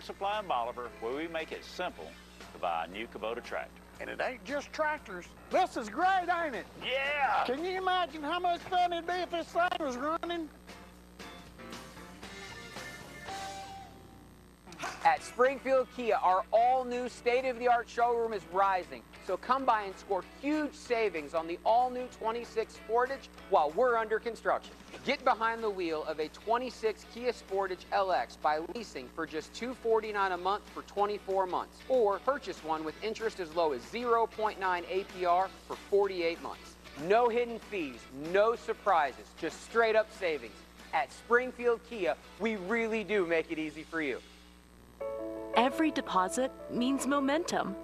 Auto Supply in Bolivar, where we make it simple to buy a new Kubota tractor. And it ain't just tractors. This is great, ain't it? Yeah! Can you imagine how much fun it'd be if this thing was running? At Springfield Kia, our all-new state-of-the-art showroom is rising. So come by and score huge savings on the all-new 26 Sportage while we're under construction. Get behind the wheel of a 26 Kia Sportage LX by leasing for just $249 a month for 24 months. Or purchase one with interest as low as 0.9 APR for 48 months. No hidden fees, no surprises, just straight-up savings. At Springfield Kia, we really do make it easy for you. Every deposit means momentum.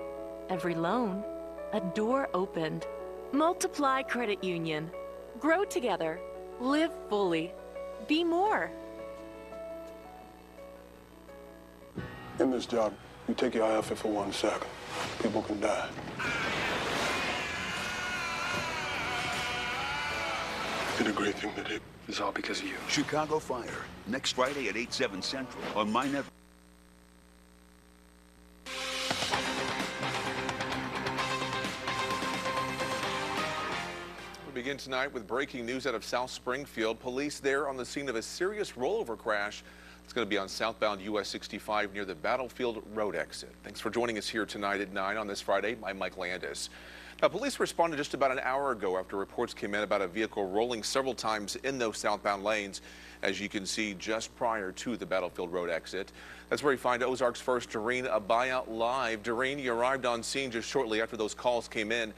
Every loan, a door opened. Multiply Credit Union. Grow together. Live fully. Be more. In this job, you take your eye off it for 1 second. People can die. You did a great thing today. It's all because of you. Chicago Fire, next Friday at 8, 7 Central on MyNet. Begin tonight with breaking news out of South Springfield. Police there on the scene of a serious rollover crash. It's going to be on southbound US 65 near the Battlefield Road exit. Thanks for joining us here tonight at 9 on this Friday. I'm Mike Landis. Now, police responded just about an hour ago after reports came in about a vehicle rolling several times in those southbound lanes, as you can see just prior to the Battlefield Road exit. That's where we find Ozark's first Doreen Abaya live. Doreen, you arrived on scene just shortly after those calls came in.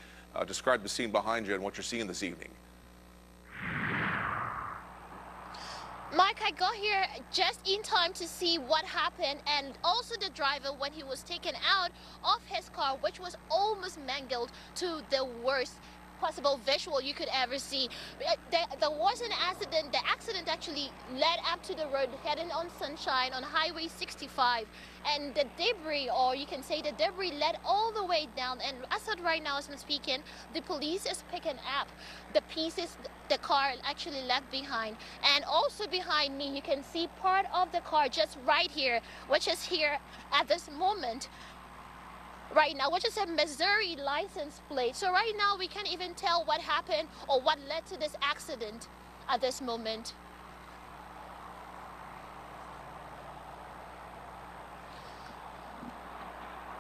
Describe the scene behind you and what you're seeing this evening. Mike, I got here just in time to see what happened, and also the driver when he was taken out of his car, which was almost mangled to the worst possible visual you could ever see. There was an accident. The accident actually led up to the road heading on Sunshine on Highway 65, and the debris, or you can say the debris, led all the way down. And as of right now, as I'm speaking, the police is picking up the pieces the car actually left behind. And also behind me, you can see part of the car just right here, which is here at this moment. Right now, which is a Missouri license plate. So right now, we can't even tell what happened or what led to this accident at this moment.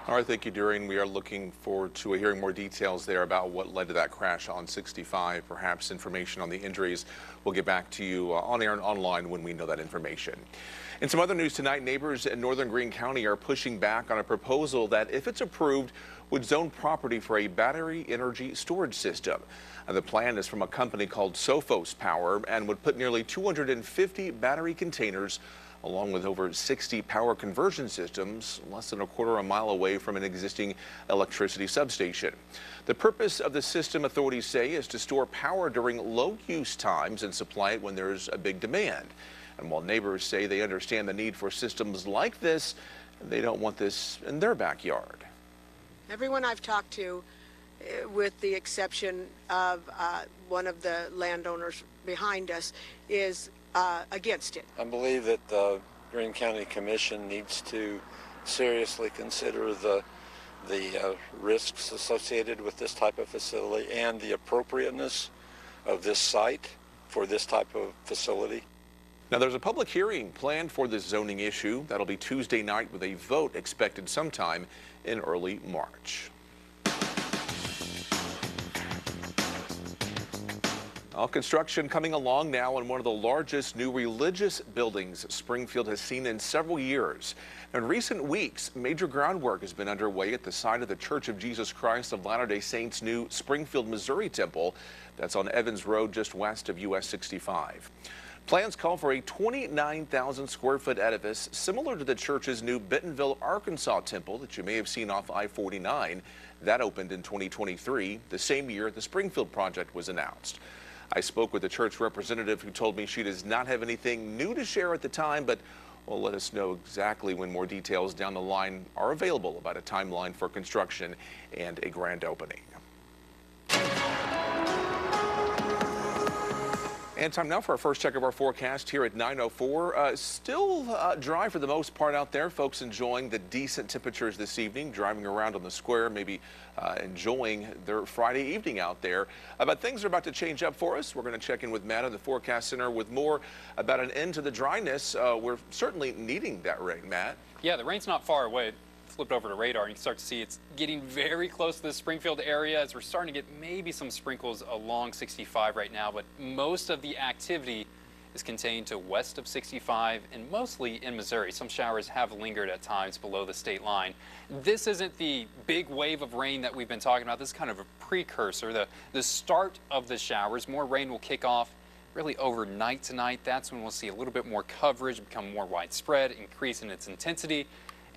All right, thank you, Doreen. We are looking forward to hearing more details there about what led to that crash on 65, perhaps information on the injuries. We'll get back to you on air and online when we know that information. In some other news tonight, neighbors in northern Greene County are pushing back on a proposal that, if it's approved, would zone property for a battery energy storage system. The plan is from a company called Sophos Power and would put nearly 250 battery containers along with over 60 power conversion systems less than a quarter of a mile away from an existing electricity substation. The purpose of the system, authorities say, is to store power during low use times and supply it when there's a big demand. And while neighbors say they understand the need for systems like this, they don't want this in their backyard. Everyone I've talked to, with the exception of one of the landowners behind us, is against it. I believe that the Greene County Commission needs to seriously consider the risks associated with this type of facility and the appropriateness of this site for this type of facility. Now, there's a public hearing planned for this zoning issue. That'll be Tuesday night with a vote expected sometime in early March. Construction coming along now on one of the largest new religious buildings Springfield has seen in several years. In recent weeks, major groundwork has been underway at the site of the Church of Jesus Christ of Latter-day Saints' new Springfield, Missouri temple that's on Evans Road just west of US 65. Plans call for a 29,000 square foot edifice similar to the church's new Bentonville, Arkansas temple that you may have seen off I-49. That opened in 2023, the same year the Springfield project was announced. I spoke with a church representative who told me she does not have anything new to share at the time, but will let us know exactly when more details down the line are available about a timeline for construction and a grand opening. And time now for our first check of our forecast here at 9:04. Still dry for the most part out there. Folks enjoying the decent temperatures this evening, driving around on the square, maybe enjoying their Friday evening out there. But things are about to change up for us. We're going to check in with Matt in the Forecast Center with more about an end to the dryness. We're certainly needing that rain, Matt. Yeah, the rain's not far away. Flipped over to radar and you can start to see it's getting very close to the Springfield area as we're starting to get maybe some sprinkles along 65 right now, but most of the activity is contained to west of 65 and mostly in Missouri. Some showers have lingered at times below the state line. This isn't the big wave of rain that we've been talking about. This is kind of a precursor, the start of the showers. More rain will kick off really overnight tonight. That's when we'll see a little bit more coverage, become more widespread, increase in its intensity.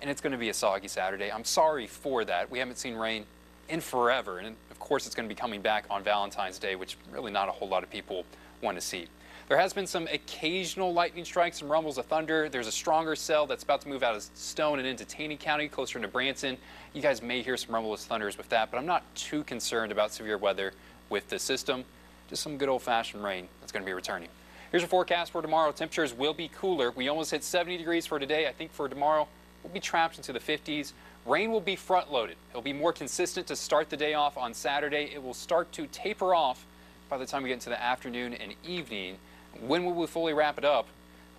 And it's going to be a soggy Saturday. I'm sorry for that. We haven't seen rain in forever. And of course, it's going to be coming back on Valentine's Day, which really not a whole lot of people want to see. There has been some occasional lightning strikes, some rumbles of thunder. There's a stronger cell that's about to move out of Stone and into Taney County, closer into Branson. You guys may hear some rumbles of thunders with that, but I'm not too concerned about severe weather with the system. Just some good old-fashioned rain that's going to be returning. Here's your forecast for tomorrow. Temperatures will be cooler. We almost hit 70 degrees for today. I think for tomorrow, we'll be trapped into the 50s. Rain will be front-loaded. It'll be more consistent to start the day off on Saturday. It will start to taper off by the time we get into the afternoon and evening. When will we fully wrap it up?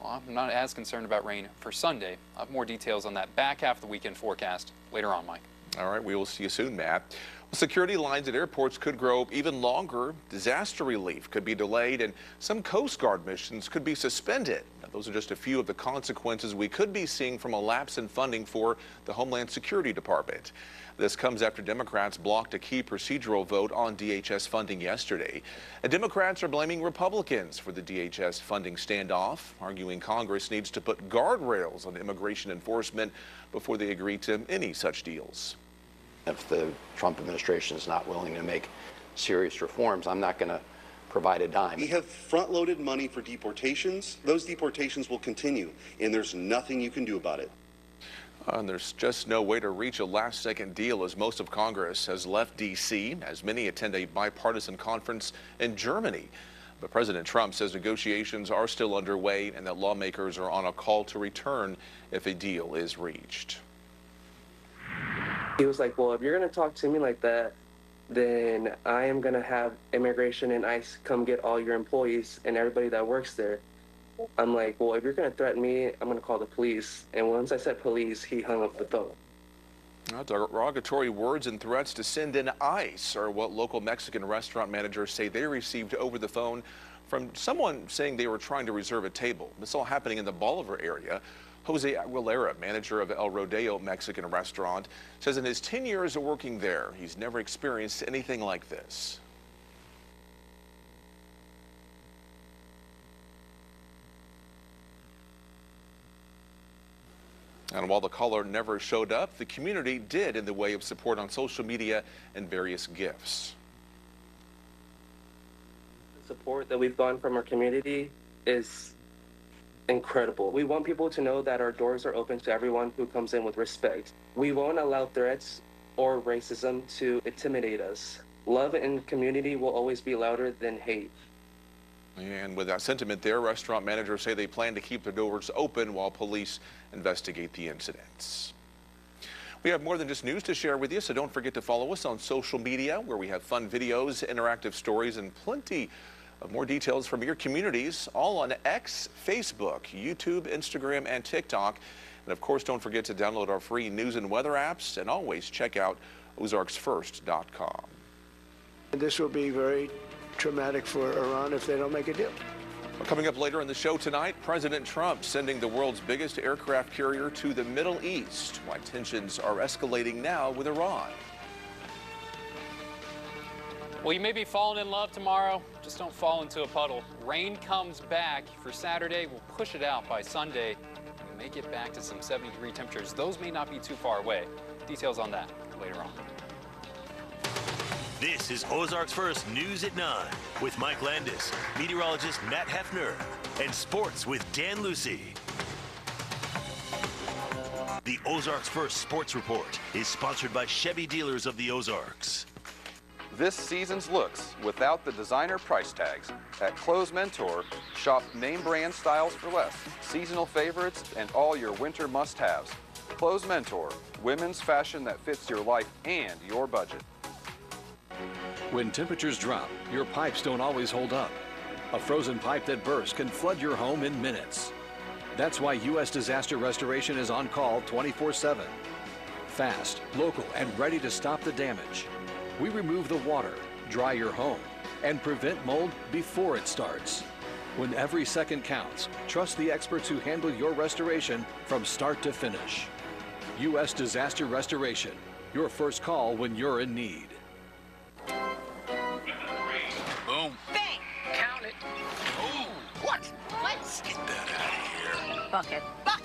Well, I'm not as concerned about rain for Sunday. I'll have more details on that back half of the weekend forecast later on, Mike. All right, we will see you soon, Matt. Well, security lines at airports could grow even longer. Disaster relief could be delayed, and some Coast Guard missions could be suspended. Now, those are just a few of the consequences we could be seeing from a lapse in funding for the Homeland Security Department. This comes after Democrats blocked a key procedural vote on DHS funding yesterday. And Democrats are blaming Republicans for the DHS funding standoff, arguing Congress needs to put guardrails on immigration enforcement before they agree to any such deals. If the Trump administration is not willing to make serious reforms, I'm not going to provide a dime. We have front-loaded money for deportations. Those deportations will continue, and there's nothing you can do about it. And there's just no way to reach a last-second deal as most of Congress has left D.C., as many attend a bipartisan conference in Germany. But President Trump says negotiations are still underway and that lawmakers are on a call to return if a deal is reached. He was like, well, if you're going to talk to me like that, then I am going to have immigration and ICE come get all your employees and everybody that works there. I'm like, well, if you're going to threaten me, I'm going to call the police. And once I said police, he hung up the phone. Derogatory words and threats to send in ICE are what local Mexican restaurant managers say they received over the phone from someone saying they were trying to reserve a table. This all happening in the Bolivar area. Jose Aguilera, manager of El Rodeo Mexican restaurant, says in his 10 years of working there, he's never experienced anything like this. And while the caller never showed up, the community did in the way of support on social media and various gifts. The support that we've gotten from our community is incredible. We want people to know that our doors are open to everyone who comes in with respect. We won't allow threats or racism to intimidate us. Love and community will always be louder than hate. And with that sentiment there, restaurant managers say they plan to keep their doors open while police investigate the incidents. We have more than just news to share with you, so don't forget to follow us on social media, where we have fun videos, interactive stories, and plenty of more details from your communities, all on X, Facebook, YouTube, Instagram, and TikTok. And of course, don't forget to download our free news and weather apps, and always check out ozarksfirst.com. This will be very traumatic for Iran if they don't make a deal. Well, coming up later in the show tonight, President Trump sending the world's biggest aircraft carrier to the Middle East, why tensions are escalating now with Iran. Well, you may be falling in love tomorrow. Just don't fall into a puddle. Rain comes back for Saturday. We'll push it out by Sunday. We may get back to some 70-degree temperatures. Those may not be too far away. Details on that later on. This is Ozarks First News at 9 with Mike Landis, meteorologist Matt Hefner, and sports with Dan Lucy. The Ozarks First Sports Report is sponsored by Chevy Dealers of the Ozarks. this season's looks without the designer price tags. At Clothes Mentor, shop name brand styles for less, seasonal favorites, and all your winter must-haves. Clothes Mentor, women's fashion that fits your life and your budget. When temperatures drop, your pipes don't always hold up. A frozen pipe that bursts can flood your home in minutes. That's why U.S. Disaster Restoration is on call 24/7. Fast, local, and ready to stop the damage. We remove the water, dry your home, and prevent mold before it starts. When every second counts, trust the experts who handle your restoration from start to finish. U.S. Disaster Restoration, your first call when you're in need. Boom. Bang! Count it. Oh, What? let's get that out of here. Bucket. Bucket.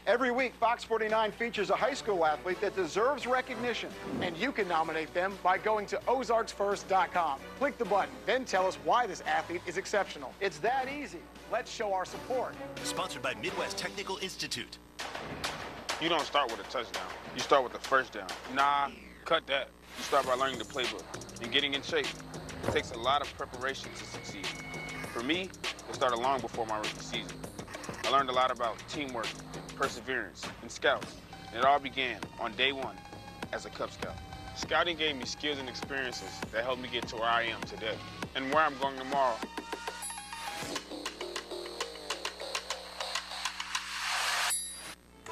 Every week, Fox 49 features a high school athlete that deserves recognition, and you can nominate them by going to ozarksfirst.com. Click the button, then tell us why this athlete is exceptional. It's that easy. Let's show our support. Sponsored by Midwest Technical Institute. You don't start with a touchdown. You start with the first down. Nah, cut that. You start by learning the playbook and getting in shape. It takes a lot of preparation to succeed. For me, it started long before my rookie season. I learned a lot about teamwork, perseverance, and scouts. And it all began on day one as a Cub Scout. Scouting gave me skills and experiences that helped me get to where I am today and where I'm going tomorrow.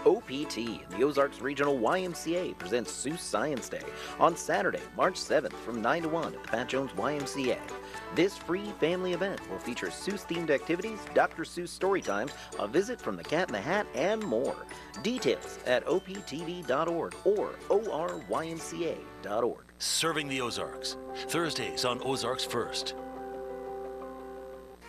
OPT, the Ozarks Regional YMCA, presents Seuss Science Day on Saturday, March 7th from 9 to 1 at the Pat Jones YMCA. This free family event will feature Seuss-themed activities, Dr. Seuss story times, a visit from the Cat in the Hat, and more. Details at optv.org or orymca.org. Serving the Ozarks. Thursdays on Ozarks First.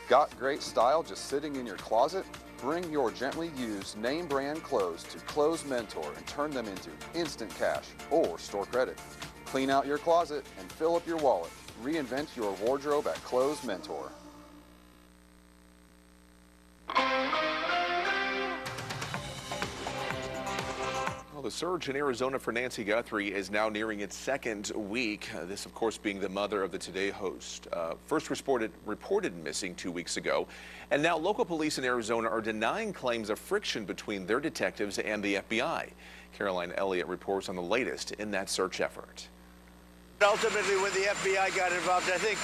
Got great style just sitting in your closet? Bring your gently used name brand clothes to Clothes Mentor and turn them into instant cash or store credit. Clean out your closet and fill up your wallet. Reinvent your wardrobe at Clothes Mentor. Well, the surge in Arizona for Nancy Guthrie is now nearing its second week. This, of course, being the mother of the Today host. First reported missing 2 weeks ago. And now local police in Arizona are denying claims of friction between their detectives and the FBI. Caroline Elliott reports on the latest in that search effort. Ultimately, when the FBI got involved, I think,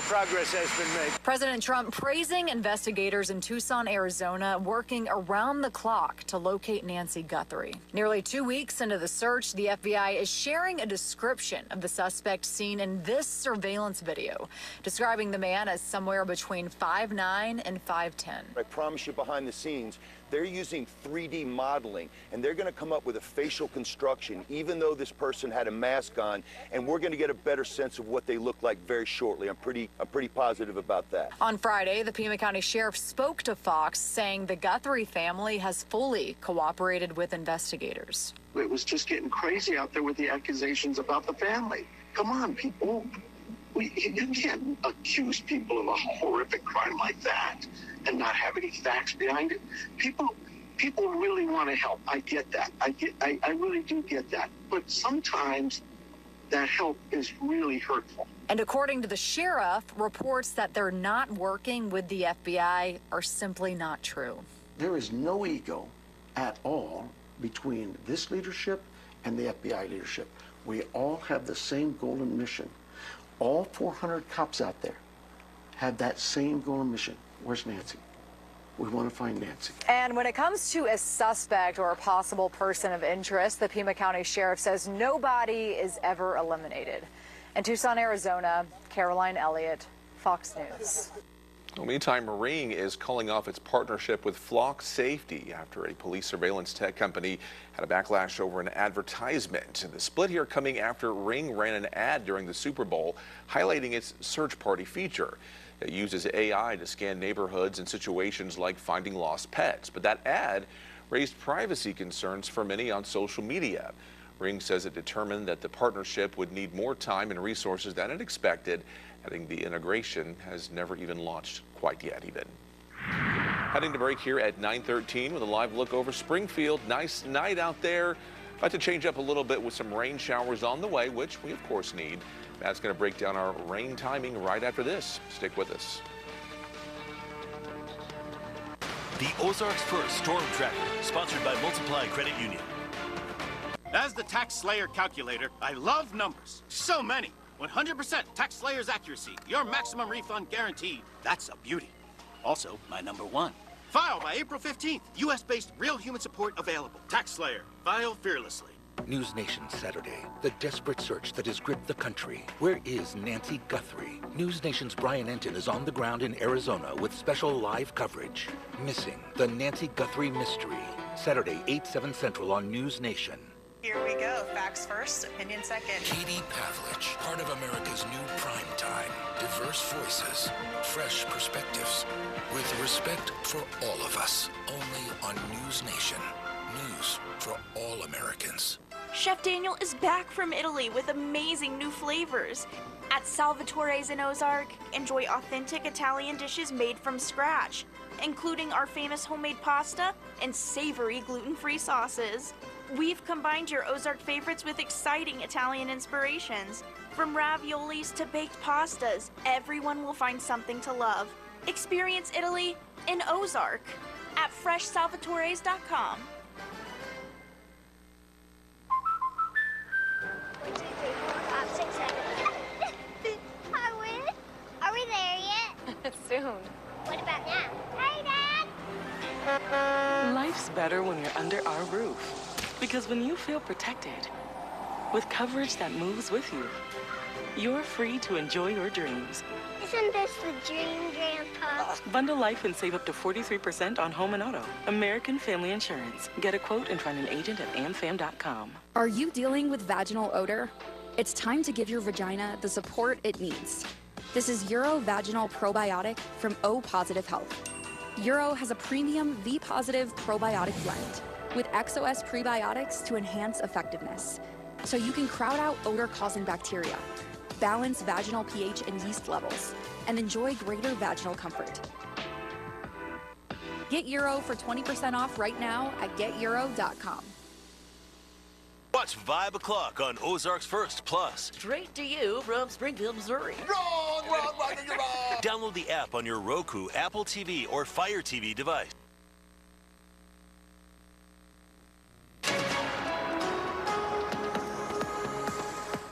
progress has been made. President Trump praising investigators in Tucson, Arizona, working around the clock to locate Nancy Guthrie. Nearly 2 weeks into the search, the FBI is sharing a description of the suspect seen in this surveillance video, describing the man as somewhere between 5'9" and 5'10". I promise you, behind the scenes, they're using 3D modeling, and they're going to come up with a facial construction, even though this person had a mask on, and we're going to get a better sense of what they look like very shortly. I'm pretty positive about that. On Friday, the Pima County Sheriff spoke to Fox, saying the Guthrie family has fully cooperated with investigators. It was just getting crazy out there with the accusations about the family. Come on, people. You can't accuse people of a horrific crime like that and not have any facts behind it. People really want to help. I get that. I really do get that. But sometimes that help is really hurtful. And according to the sheriff, reports that they're not working with the FBI are simply not true. There is no ego at all between this leadership and the FBI leadership. We all have the same goal and mission. All 400 cops out there have that same goal and mission. Where's Nancy? We want to find Nancy. And when it comes to a suspect or a possible person of interest, the Pima County Sheriff says nobody is ever eliminated. In Tucson, Arizona, Caroline Elliott, Fox News. Well, meantime, Ring is calling off its partnership with Flock Safety after a police surveillance tech company had a backlash over an advertisement. The split here coming after Ring ran an ad during the Super Bowl highlighting its search party feature. It uses AI to scan neighborhoods in situations like finding lost pets. But that ad raised privacy concerns for many on social media. Ring says it determined that the partnership would need more time and resources than it expected, adding the integration has never even launched quite yet even. Heading to break here at 9:13 with a live look over Springfield. Nice night out there. About to change up a little bit with some rain showers on the way, which we of course need. Matt's going to break down our rain timing right after this. Stick with us. The Ozarks First Storm Tracker, sponsored by Multiply Credit Union. As the Tax Slayer calculator, I love numbers. So many. 100% Tax Slayer's accuracy. Your maximum refund guaranteed. That's a beauty. Also, my number one. File by April 15th. U.S.-based real human support available. Tax Slayer. File fearlessly. News Nation Saturday, the desperate search that has gripped the country. Where is Nancy Guthrie? News Nation's Brian Enton is on the ground in Arizona with special live coverage. Missing, the Nancy Guthrie mystery. Saturday, 8/7 Central on News Nation. Here we go. Facts first, opinion second. Katie Pavlich, part of America's new prime time. Diverse voices, fresh perspectives, with respect for all of us. Only on News Nation. News for all Americans. Chef Daniel is back from Italy with amazing new flavors. At Salvatore's in Ozark, enjoy authentic Italian dishes made from scratch, including our famous homemade pasta and savory gluten-free sauces. We've combined your Ozark favorites with exciting Italian inspirations. From raviolis to baked pastas, everyone will find something to love. Experience Italy in Ozark at freshsalvatores.com. 1, 2, 3, 4, 5, 6, 7. Are we there yet? Soon. What about now? Hey, Dad! Life's better when you're under our roof. Because when you feel protected, with coverage that moves with you, you're free to enjoy your dreams. Isn't this the dream, Grandpa? Bundle life and save up to 43% on home and auto. American Family Insurance. Get a quote and find an agent at amfam.com. Are you dealing with vaginal odor? It's time to give your vagina the support it needs. This is Uro Vaginal Probiotic from O Positive Health. Uro has a premium V-positive probiotic blend with XOS prebiotics to enhance effectiveness, so you can crowd out odor-causing bacteria, balance vaginal pH and yeast levels, and enjoy greater vaginal comfort. Get Uro for 20% off right now at geturo.com. Watch 5 o'clock on Ozarks First Plus. Straight to you from Springfield, Missouri. Wrong, you're wrong. Download the app on your Roku, Apple TV, or Fire TV device.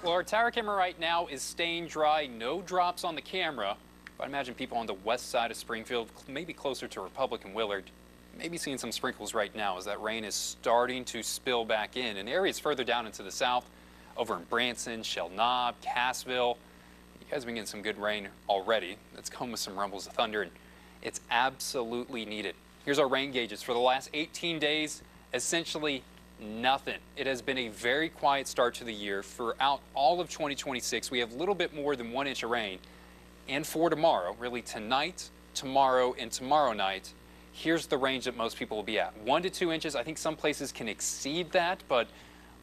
Well, our tower camera right now is staying dry. No drops on the camera. But I imagine people on the west side of Springfield, maybe closer to Republic and Willard, maybe seeing some sprinkles right now as that rain is starting to spill back in. In areas further down into the south, over in Branson, Shell Knob, Cassville, you guys have been getting some good rain already. It's come with some rumbles of thunder, and it's absolutely needed. Here's our rain gauges. For the last 18 days, essentially nothing. It has been a very quiet start to the year. Throughout all of 2026, we have a little bit more than 1 inch of rain. And for tomorrow, really tonight, tomorrow, and tomorrow night, here's the range that most people will be at. 1 to 2 inches. I think some places can exceed that, but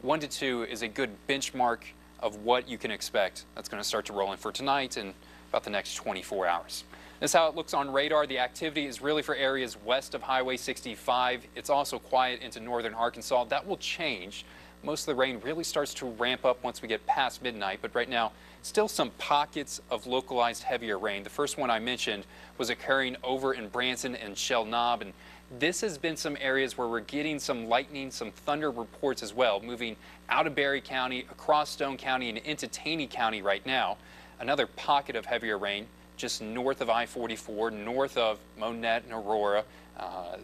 1 to 2 is a good benchmark of what you can expect. That's going to start to roll in for tonight and about the next 24 hours. This is how it looks on radar. The activity is really for areas west of Highway 65. It's also quiet into northern Arkansas. That will change. Most of the rain really starts to ramp up once we get past midnight, but right now, still some pockets of localized heavier rain. The first one I mentioned was occurring over in Branson and Shell Knob, and this has been some areas where we're getting some lightning, some thunder reports as well, moving out of Berry County, across Stone County, and into Taney County right now. Another pocket of heavier rain just north of I-44, north of Monette and Aurora,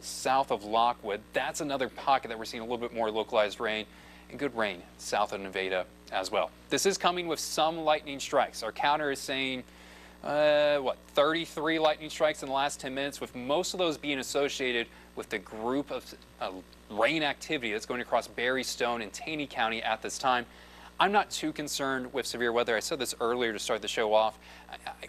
south of Lockwood. That's another pocket that we're seeing a little bit more localized rain, and good rain south of Nevada as well. This is coming with some lightning strikes. Our counter is saying, 33 lightning strikes in the last 10 minutes, with most of those being associated with the group of rain activity that's going across Berry, Stone, and Taney County at this time. I'm not too concerned with severe weather. I said this earlier to start the show off.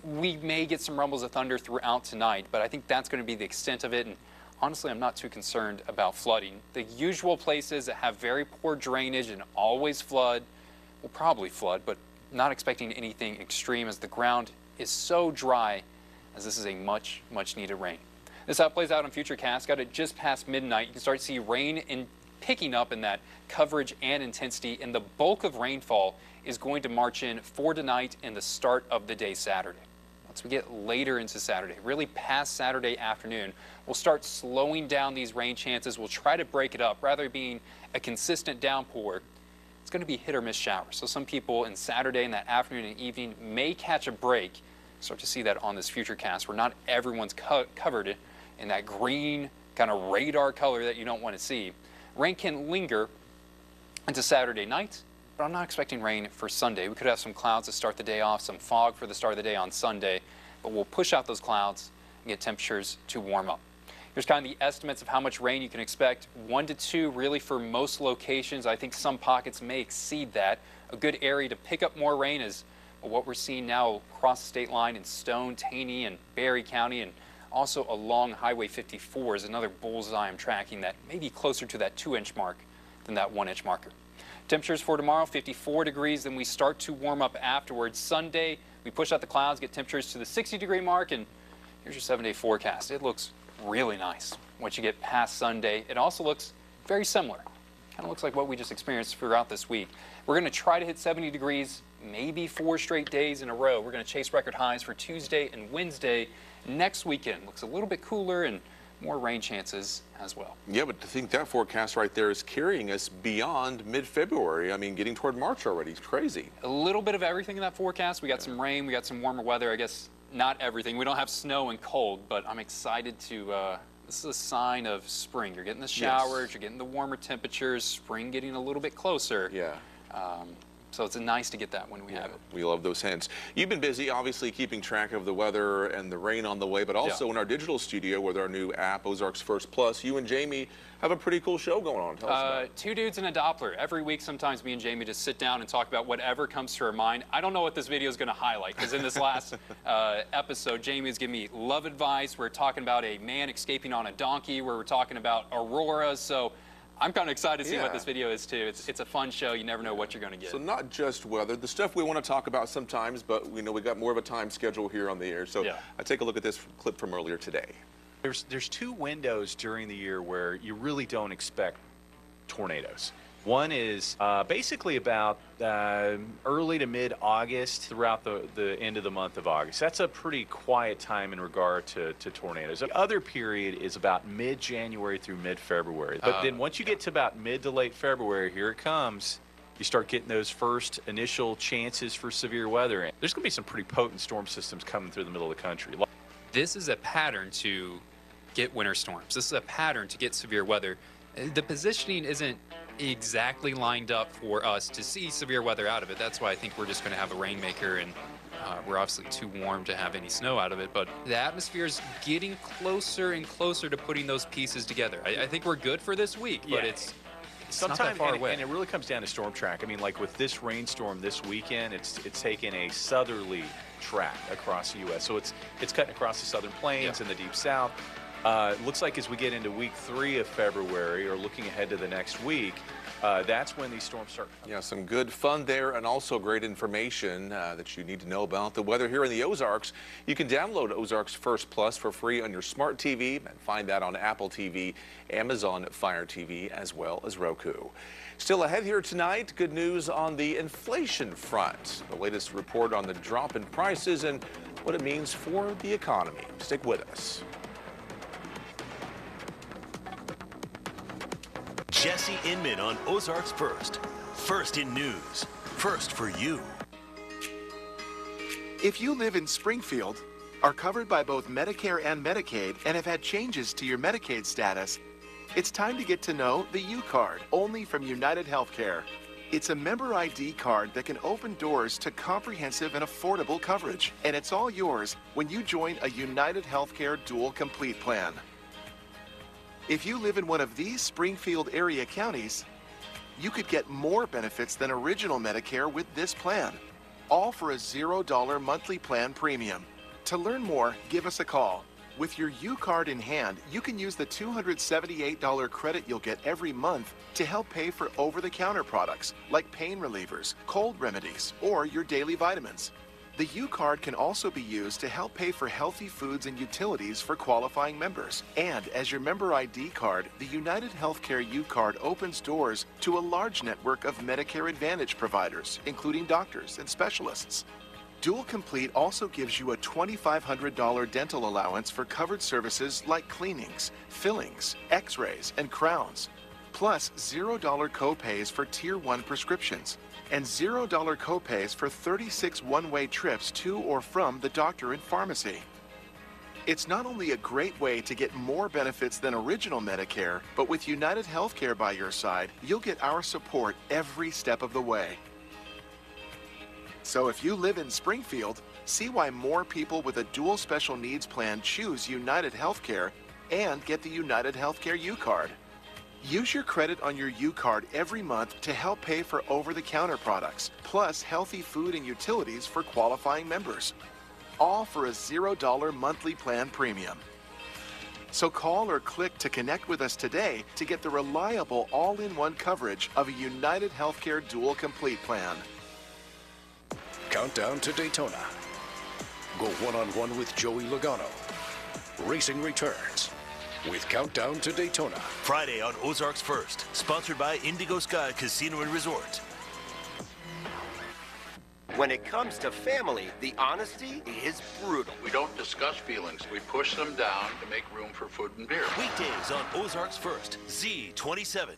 We may get some rumbles of thunder throughout tonight, but I think that's going to be the extent of it. And honestly, I'm not too concerned about flooding. The usual places that have very poor drainage and always flood will probably flood, but not expecting anything extreme as the ground is so dry, as this is a much, much needed rain. This is how it plays out on Futurecast. Got it just past midnight. You can start to see rain picking up in that coverage and intensity, and the bulk of rainfall is going to march in for tonight and the start of the day Saturday. Once we get later into Saturday, really past Saturday afternoon, we'll start slowing down these rain chances. We'll try to break it up. Rather than being a consistent downpour, it's going to be hit or miss showers. So some people in Saturday in that afternoon and evening may catch a break. Start to see that on this Futurecast where not everyone's covered in that green kind of radar color that you don't want to see. Rain can linger into Saturday night, but I'm not expecting rain for Sunday. We could have some clouds to start the day off, some fog for the start of the day on Sunday, but we'll push out those clouds and get temperatures to warm up. Here's kind of the estimates of how much rain you can expect. 1 to 2 really for most locations. I think some pockets may exceed that. A good area to pick up more rain is what we're seeing now across the state line in Stone, Taney, and Barry County, and also along Highway 54 is another bullseye I'm tracking that may be closer to that 2-inch mark than that 1-inch marker. Temperatures for tomorrow, 54 degrees, then we start to warm up afterwards. Sunday, we push out the clouds, get temperatures to the 60-degree mark, and here's your 7-day forecast. It looks really nice. Once you get past Sunday, it also looks very similar. Kind of looks like what we just experienced throughout this week. We're going to try to hit 70 degrees, maybe 4 straight days in a row. We're going to chase record highs for Tuesday and Wednesday. Next weekend looks a little bit cooler and more rain chances as well. Yeah, but to think that forecast right there is carrying us beyond mid-February. I mean, getting toward March already. It's crazy. A little bit of everything in that forecast. We got some rain, we got some warmer weather. I guess not everything. We don't have snow and cold, but I'm excited to, this is a sign of spring. You're getting the showers, you're getting the warmer temperatures, spring getting a little bit closer. Yeah. So it's nice to get that when we have it. We love those hints. You've been busy, obviously, keeping track of the weather and the rain on the way, but also in our digital studio with our new app, Ozarks First Plus. You and Jamie have a pretty cool show going on. Tell us about it. 2 dudes and a Doppler. Every week, sometimes me and Jamie just sit down and talk about whatever comes to our mind. I don't know what this video is going to highlight, because in this last episode, Jamie is giving me love advice. We're talking about a man escaping on a donkey, where we're talking about auroras. So I'm kind of excited to see what this video is, too. It's a fun show. You never know what you're going to get. So not just weather, the stuff we want to talk about sometimes, but we know we got more of a time schedule here on the air. So I take a look at this clip from earlier today. There's 2 windows during the year where you really don't expect tornadoes. One is basically about early to mid-August throughout the end of the month of August. That's a pretty quiet time in regard to tornadoes. The other period is about mid-January through mid-February. But then once you get to about mid to late February, here it comes. You start getting those first initial chances for severe weather. There's going to be some pretty potent storm systems coming through the middle of the country. This is a pattern to get winter storms. This is a pattern to get severe weather. The positioning isn't exactly lined up for us to see severe weather out of it. That's why I think we're just going to have a rainmaker, and we're obviously too warm to have any snow out of it. But the atmosphere is getting closer and closer to putting those pieces together. I think we're good for this week, but it's not that far away. And it really comes down to storm track. I mean, like with this rainstorm this weekend, it's taken a southerly track across the U.S. So it's cutting across the southern plains and the deep south. Looks like as we get into week 3 of February, or looking ahead to the next week, that's when these storms start. Yeah, some good fun there, and also great information that you need to know about the weather here in the Ozarks. You can download Ozarks First Plus for free on your smart TV and find that on Apple TV, Amazon Fire TV, as well as Roku. Still ahead here tonight, good news on the inflation front. The latest report on the drop in prices and what it means for the economy. Stick with us. Jesse Inman on Ozarks First. First in news. First for you. If you live in Springfield, are covered by both Medicare and Medicaid, and have had changes to your Medicaid status, it's time to get to know the U-Card, only from United Healthcare. It's a member ID card that can open doors to comprehensive and affordable coverage, and it's all yours when you join a United Healthcare Dual Complete plan. If you live in one of these Springfield area counties, you could get more benefits than original Medicare with this plan, all for a $0 monthly plan premium. To learn more, give us a call. With your U-Card in hand, you can use the $278 credit you'll get every month to help pay for over-the-counter products like pain relievers, cold remedies, or your daily vitamins. The U-Card can also be used to help pay for healthy foods and utilities for qualifying members. And as your member ID card, the United Healthcare U-Card opens doors to a large network of Medicare Advantage providers, including doctors and specialists. Dual Complete also gives you a $2,500 dental allowance for covered services like cleanings, fillings, x-rays, and crowns, plus $0 copays for Tier 1 prescriptions, and $0 copays for 36 one-way trips to or from the doctor and pharmacy. It's not only a great way to get more benefits than original Medicare, but with United Healthcare by your side, you'll get our support every step of the way. So if you live in Springfield, see why more people with a dual special needs plan choose United Healthcare and get the United Healthcare U-Card. Use your credit on your U-Card every month to help pay for over-the-counter products, plus healthy food and utilities for qualifying members. All for a $0 monthly plan premium. So call or click to connect with us today to get the reliable all-in-one coverage of a United Healthcare Dual Complete plan. Countdown to Daytona. Go one-on-one with Joey Logano. Racing returns with Countdown to Daytona. Friday on Ozarks First, sponsored by Indigo Sky Casino and Resort. When it comes to family, the honesty is brutal. We don't discuss feelings. We push them down to make room for food and beer. Weekdays on Ozarks First, Z27.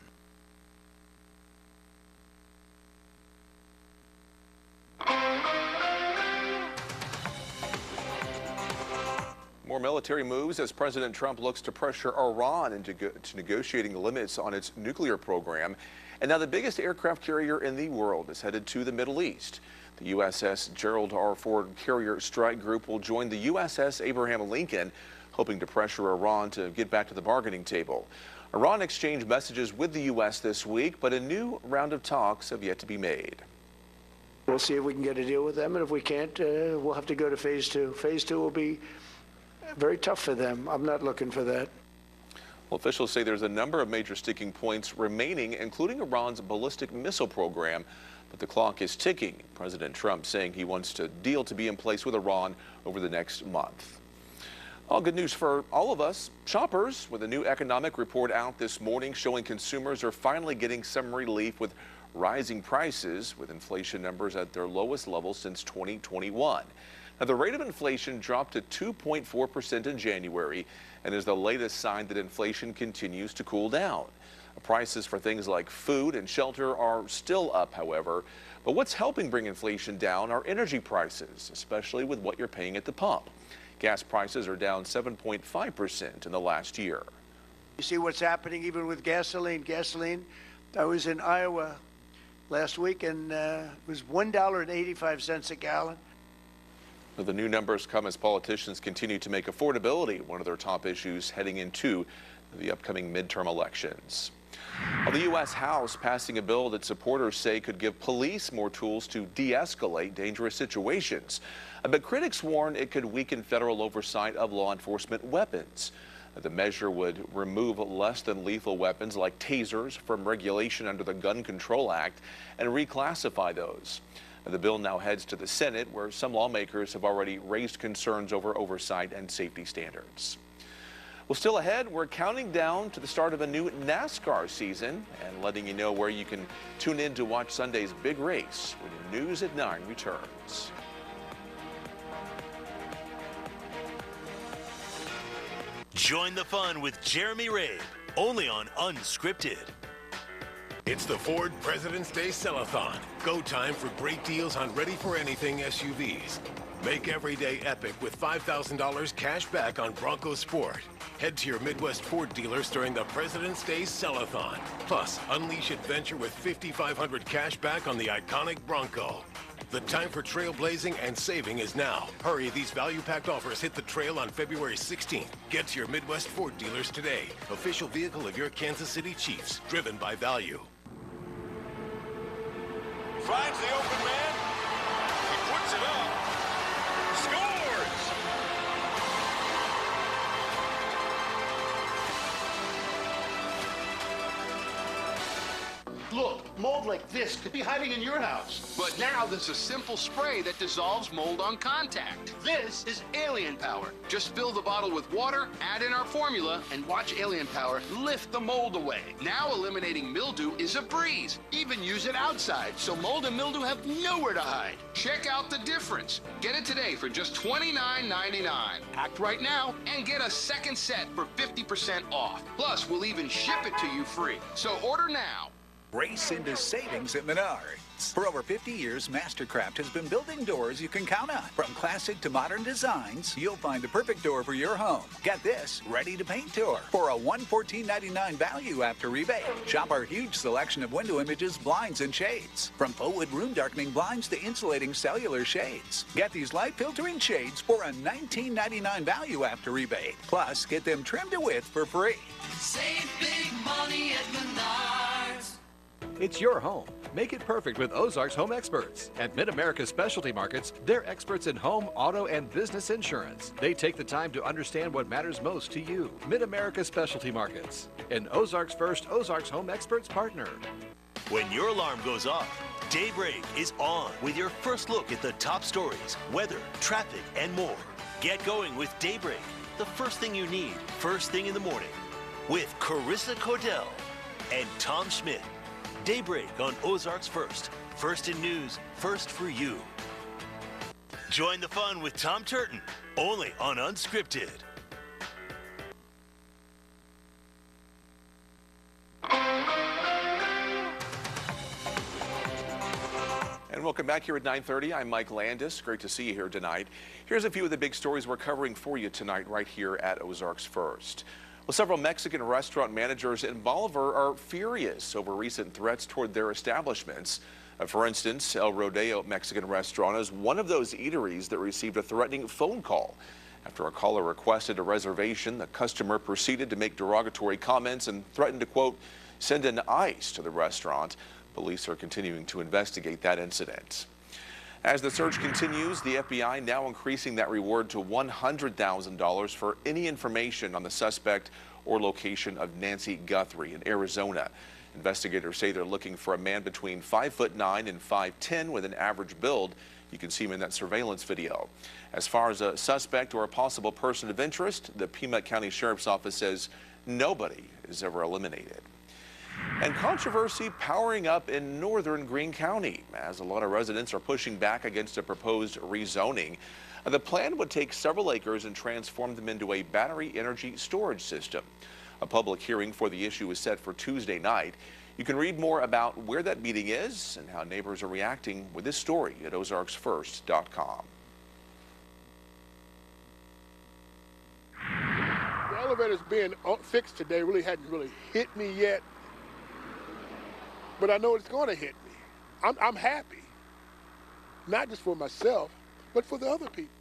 More military moves as President Trump looks to pressure Iran into negotiating limits on its nuclear program. And now the biggest aircraft carrier in the world is headed to the Middle East. The USS Gerald R. Ford Carrier Strike Group will join the USS Abraham Lincoln, hoping to pressure Iran to get back to the bargaining table. Iran exchanged messages with the U.S. this week, but a new round of talks have yet to be made. We'll see if we can get a deal with them, and if we can't, we'll have to go to phase two. Phase two will be very tough for them. I'm not looking for that. Well, officials say there's a number of major sticking points remaining, including Iran's ballistic missile program, but the clock is ticking. President Trump saying he wants a deal to be in place with Iran over the next month. All good news for all of us shoppers, with a new economic report out this morning showing consumers are finally getting some relief with rising prices, with inflation numbers at their lowest level since 2021. Now, the rate of inflation dropped to 2.4% in January and is the latest sign that inflation continues to cool down. Prices for things like food and shelter are still up, however. But what's helping bring inflation down are energy prices, especially with what you're paying at the pump. Gas prices are down 7.5% in the last year. You see what's happening even with gasoline. I was in Iowa last week, and it was $1.85 a gallon. The new numbers come as politicians continue to make affordability one of their top issues heading into the upcoming midterm elections. Well, the U.S. House passing a bill that supporters say could give police more tools to de-escalate dangerous situations. But critics warn it could weaken federal oversight of law enforcement weapons. The measure would remove less than lethal weapons like tasers from regulation under the Gun Control Act and reclassify those. The bill now heads to the Senate, where some lawmakers have already raised concerns over oversight and safety standards. Well, still ahead, we're counting down to the start of a new NASCAR season and letting you know where you can tune in to watch Sunday's big race when News at 9 returns. Join the fun with Jeremy Rabe, only on Unscripted. It's the Ford President's Day Sell-a-thon. Go time for great deals on ready-for-anything SUVs. Make every day epic with $5,000 cash back on Bronco Sport. Head to your Midwest Ford dealers during the President's Day Sell-a-thon. Plus, unleash adventure with $5,500 cash back on the iconic Bronco. The time for trailblazing and saving is now. Hurry, these value-packed offers hit the trail on February 16th. Get to your Midwest Ford dealers today. Official vehicle of your Kansas City Chiefs, driven by value. Finds the open man. He puts it up. Scores! Look, mold like this could be hiding in your house. But now there's a simple spray that dissolves mold on contact. This is Alien Power. Just fill the bottle with water, add in our formula, and watch Alien Power lift the mold away. Now eliminating mildew is a breeze. Even use it outside, so mold and mildew have nowhere to hide. Check out the difference. Get it today for just $29.99. Act right now and get a second set for 50% off. Plus, we'll even ship it to you free. So order now. Race into savings at Menards. For over 50 years, Mastercraft has been building doors you can count on. From classic to modern designs, you'll find the perfect door for your home. Get this Ready to Paint Tour for a $114.99 value after rebate. Shop our huge selection of window images, blinds, and shades. From faux wood room darkening blinds to insulating cellular shades. Get these light filtering shades for a $19.99 value after rebate. Plus, get them trimmed to width for free. Save big money at Menards. It's your home. Make it perfect with Ozarks Home Experts. At Mid-America Specialty Markets, they're experts in home, auto, and business insurance. They take the time to understand what matters most to you. Mid-America Specialty Markets, an Ozarks First Ozarks Home Experts partner. When your alarm goes off, Daybreak is on with your first look at the top stories, weather, traffic, and more. Get going with Daybreak, the first thing you need, first thing in the morning, with Carissa Cordell and Tom Schmidt. Daybreak on Ozarks First. First in news, first for you. Join the fun with Tom Turton, only on Unscripted. And welcome back here at 9:30. I'm Mike Landis. Great to see you here tonight. Here's a few of the big stories we're covering for you tonight right here at Ozarks First. Well, several Mexican restaurant managers in Bolivar are furious over recent threats toward their establishments. For instance, El Rodeo Mexican restaurant is one of those eateries that received a threatening phone call. After a caller requested a reservation, the customer proceeded to make derogatory comments and threatened to, quote, send an ICE to the restaurant. Police are continuing to investigate that incident. As the search continues, the FBI now increasing that reward to $100,000 for any information on the suspect or location of Nancy Guthrie in Arizona. Investigators say they're looking for a man between 5'9" and 5'10" with an average build. You can see him in that surveillance video. As far as a suspect or a possible person of interest, the Pima County Sheriff's Office says nobody is ever eliminated. And controversy powering up in northern Greene County as a lot of residents are pushing back against a proposed rezoning. The plan would take several acres and transform them into a battery energy storage system. A public hearing for the issue is set for Tuesday night. You can read more about where that meeting is and how neighbors are reacting with this story at ozarksfirst.com. The elevators being fixed today really hadn't hit me yet. But I know it's going to hit me. I'm happy, not just for myself, but for the other people.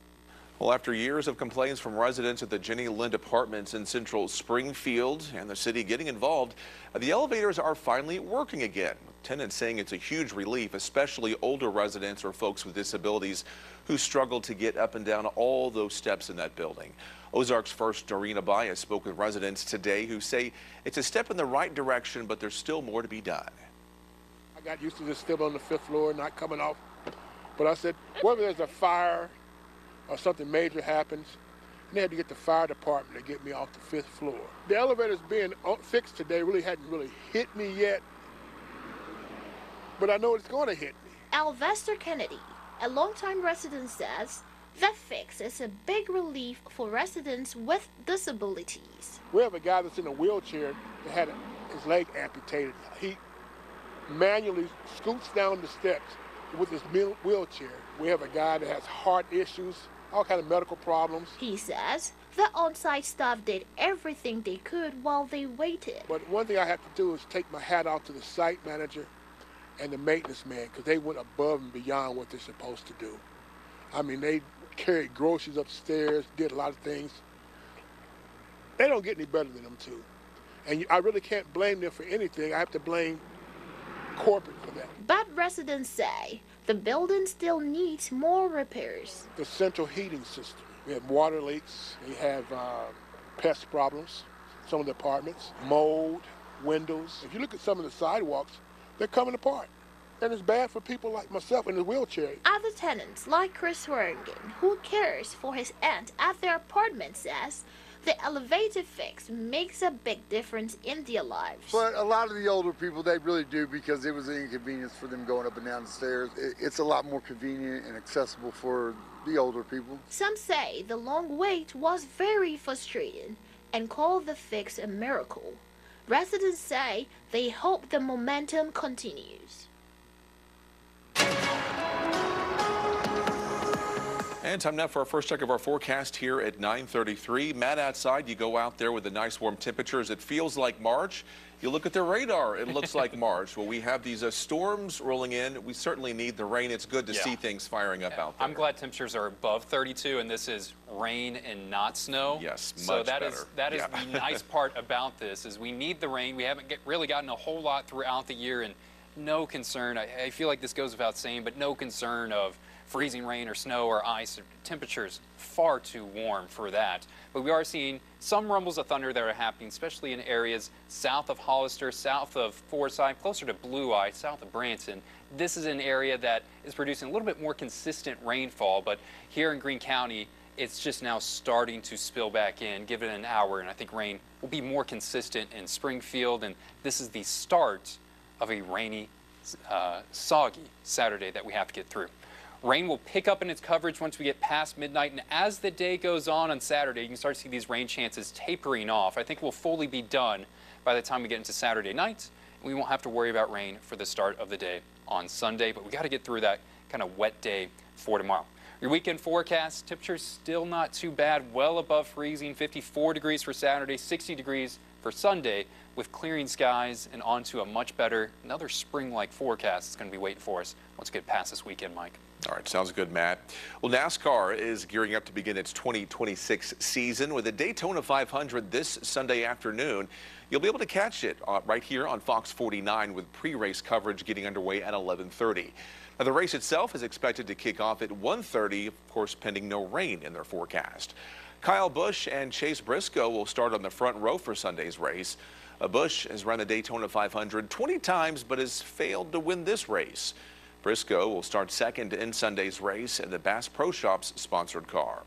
Well, after years of complaints from residents at the Jenny Lind Apartments in central Springfield and the city getting involved, the elevators are finally working again. Tenants saying it's a huge relief, especially older residents or folks with disabilities who struggle to get up and down all those steps in that building. Ozarks First Doreen Abaya spoke with residents today who say it's a step in the right direction, but there's still more to be done. I got used to just still on the 5th floor, not coming off. But I said, whether there's a fire or something major happens, and they had to get the fire department to get me off the 5th floor. The elevators being fixed today really hadn't hit me yet, but I know it's going to hit me. Alvester Kennedy, a longtime resident, says the fix is a big relief for residents with disabilities. We have a guy that's in a wheelchair that had his leg amputated. He manually scoots down the steps with his wheelchair. We have a guy that has heart issues, all kind of medical problems. He says the on-site staff did everything they could while they waited. But one thing I have to do is take my hat off to the site manager and the maintenance man, because they went above and beyond what they're supposed to do. I mean, they carried groceries upstairs, did a lot of things. They don't get any better than them two. And I really can't blame them for anything. I have to blame corporate for that. But residents say the building still needs more repairs. The central heating system. We have water leaks. We have pest problems. Some of the apartments, mold, windows. If you look at some of the sidewalks, they're coming apart. And it's bad for people like myself in the wheelchair. Other tenants, like Chris Swearingen, who cares for his aunt at their apartment, says the elevator fix makes a big difference in their lives. But a lot of the older people, they really do, because it was an inconvenience for them going up and down the stairs. It's a lot more convenient and accessible for the older people. Some say the long wait was very frustrating and call the fix a miracle. Residents say they hope the momentum continues. And time now for our first check of our forecast here at 9:33. Matt, outside, you go out there with the nice warm temperatures. It feels like March. You look at the radar, it looks like March. Well, we have these storms rolling in. We certainly need the rain. It's good to see things firing up out there. I'm glad temperatures are above 32, and this is rain and not snow. Yes, so much that better. that is the nice part about this, is we need the rain. We haven't really gotten a whole lot throughout the year, and no concern. I feel like this goes without saying, but no concern of freezing rain or snow or ice. Temperatures far too warm for that. But we are seeing some rumbles of thunder that are happening, especially in areas south of Hollister, south of Forsyth, closer to Blue Eye, south of Branson. This is an area that is producing a little bit more consistent rainfall, but here in Greene County, it's just now starting to spill back in. Give it an hour, and I think rain will be more consistent in Springfield, and this is the start of a rainy, soggy Saturday that we have to get through. Rain will pick up in its coverage once we get past midnight, and as the day goes on Saturday, you can start to see these rain chances tapering off. I think we'll fully be done by the time we get into Saturday night. We won't have to worry about rain for the start of the day on Sunday, but we got to get through that kind of wet day for tomorrow. Your weekend forecast, temperatures still not too bad, well above freezing, 54 degrees for Saturday, 60 degrees for Sunday, with clearing skies and onto a much better, another spring-like forecast that's going to be waiting for us once we get past this weekend, Mike. All right, sounds good, Matt. Well, NASCAR is gearing up to begin its 2026 season with the Daytona 500 this Sunday afternoon. You'll be able to catch it right here on Fox 49 with pre-race coverage getting underway at 11:30. Now, the race itself is expected to kick off at 1:30, of course, pending no rain in their forecast. Kyle Busch and Chase Briscoe will start on the front row for Sunday's race. Busch has run the Daytona 500 20 times but has failed to win this race. Briscoe will start second in Sunday's race in the Bass Pro Shops sponsored car.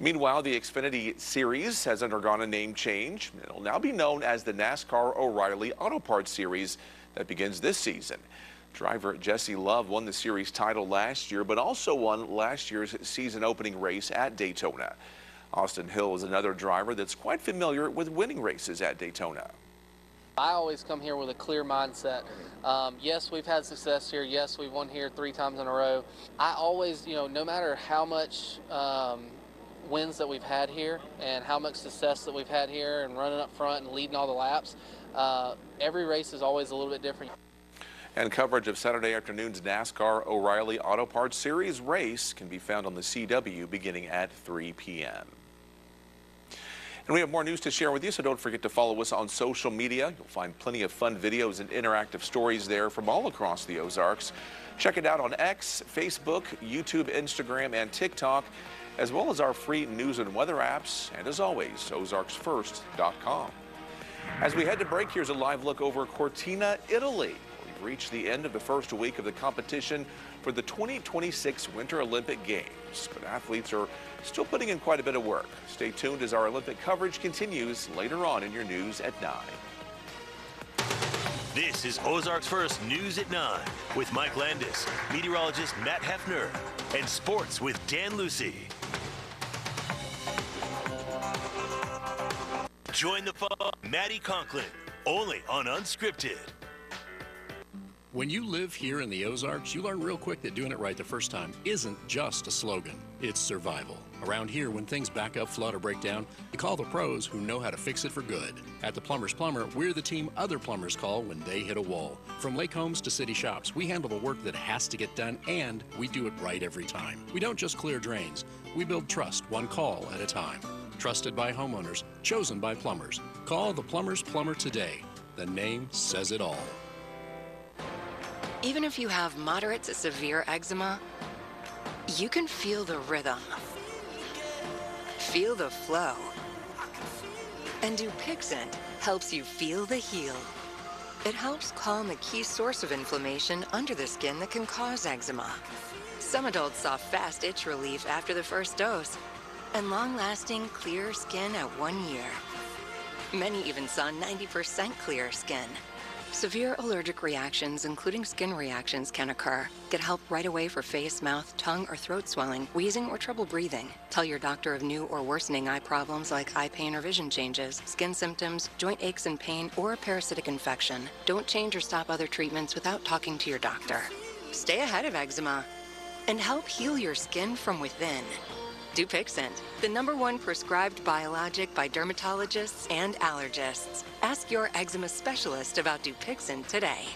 Meanwhile, the Xfinity Series has undergone a name change. It will now be known as the NASCAR O'Reilly Auto Parts Series that begins this season. Driver Jesse Love won the series title last year, but also won last year's season opening race at Daytona. Austin Hill is another driver that's quite familiar with winning races at Daytona. I always come here with a clear mindset. Yes, we've had success here. Yes, we've won here 3 times in a row. I always, no matter how much wins that we've had here and how much success that we've had here and running up front and leading all the laps, every race is always a little bit different. And coverage of Saturday afternoon's NASCAR O'Reilly Auto Parts Series race can be found on the CW beginning at 3 p.m. And we have more news to share with you, so don't forget to follow us on social media. You'll find plenty of fun videos and interactive stories there from all across the Ozarks. Check it out on X, Facebook, YouTube, Instagram, and TikTok, as well as our free news and weather apps, and as always, ozarksfirst.com. As we head to break, here's a live look over Cortina, Italy. We've reached the end of the first week of the competition for the 2026 Winter Olympic Games, but athletes are still putting in quite a bit of work. Stay tuned as our Olympic coverage continues later on in your news at 9. This is Ozarks First News at 9 with Mike Landis, meteorologist Matt Hefner, and sports with Dan Lucy. Join the fun, Maddie Conklin, only on Unscripted. When you live here in the Ozarks, you learn real quick that doing it right the first time isn't just a slogan, it's survival. Around here, when things back up, flood, or break down, you call the pros who know how to fix it for good. At the Plumber's Plumber, we're the team other plumbers call when they hit a wall. From lake homes to city shops, we handle the work that has to get done, and we do it right every time. We don't just clear drains, we build trust one call at a time. Trusted by homeowners, chosen by plumbers. Call the Plumber's Plumber today. The name says it all. Even if you have moderate to severe eczema, you can feel the rhythm, feel the flow. And Dupixent helps you feel the heal. It helps calm a key source of inflammation under the skin that can cause eczema. Some adults saw fast itch relief after the first dose and long-lasting clear skin at 1 year. Many even saw 90% clear skin. Severe allergic reactions, including skin reactions, can occur. Get help right away for face, mouth, tongue, or throat swelling, wheezing, or trouble breathing. Tell your doctor of new or worsening eye problems like eye pain or vision changes, skin symptoms, joint aches and pain, or a parasitic infection. Don't change or stop other treatments without talking to your doctor. Stay ahead of eczema and help heal your skin from within. Dupixent, the #1 prescribed biologic by dermatologists and allergists. Ask your eczema specialist about Dupixent today.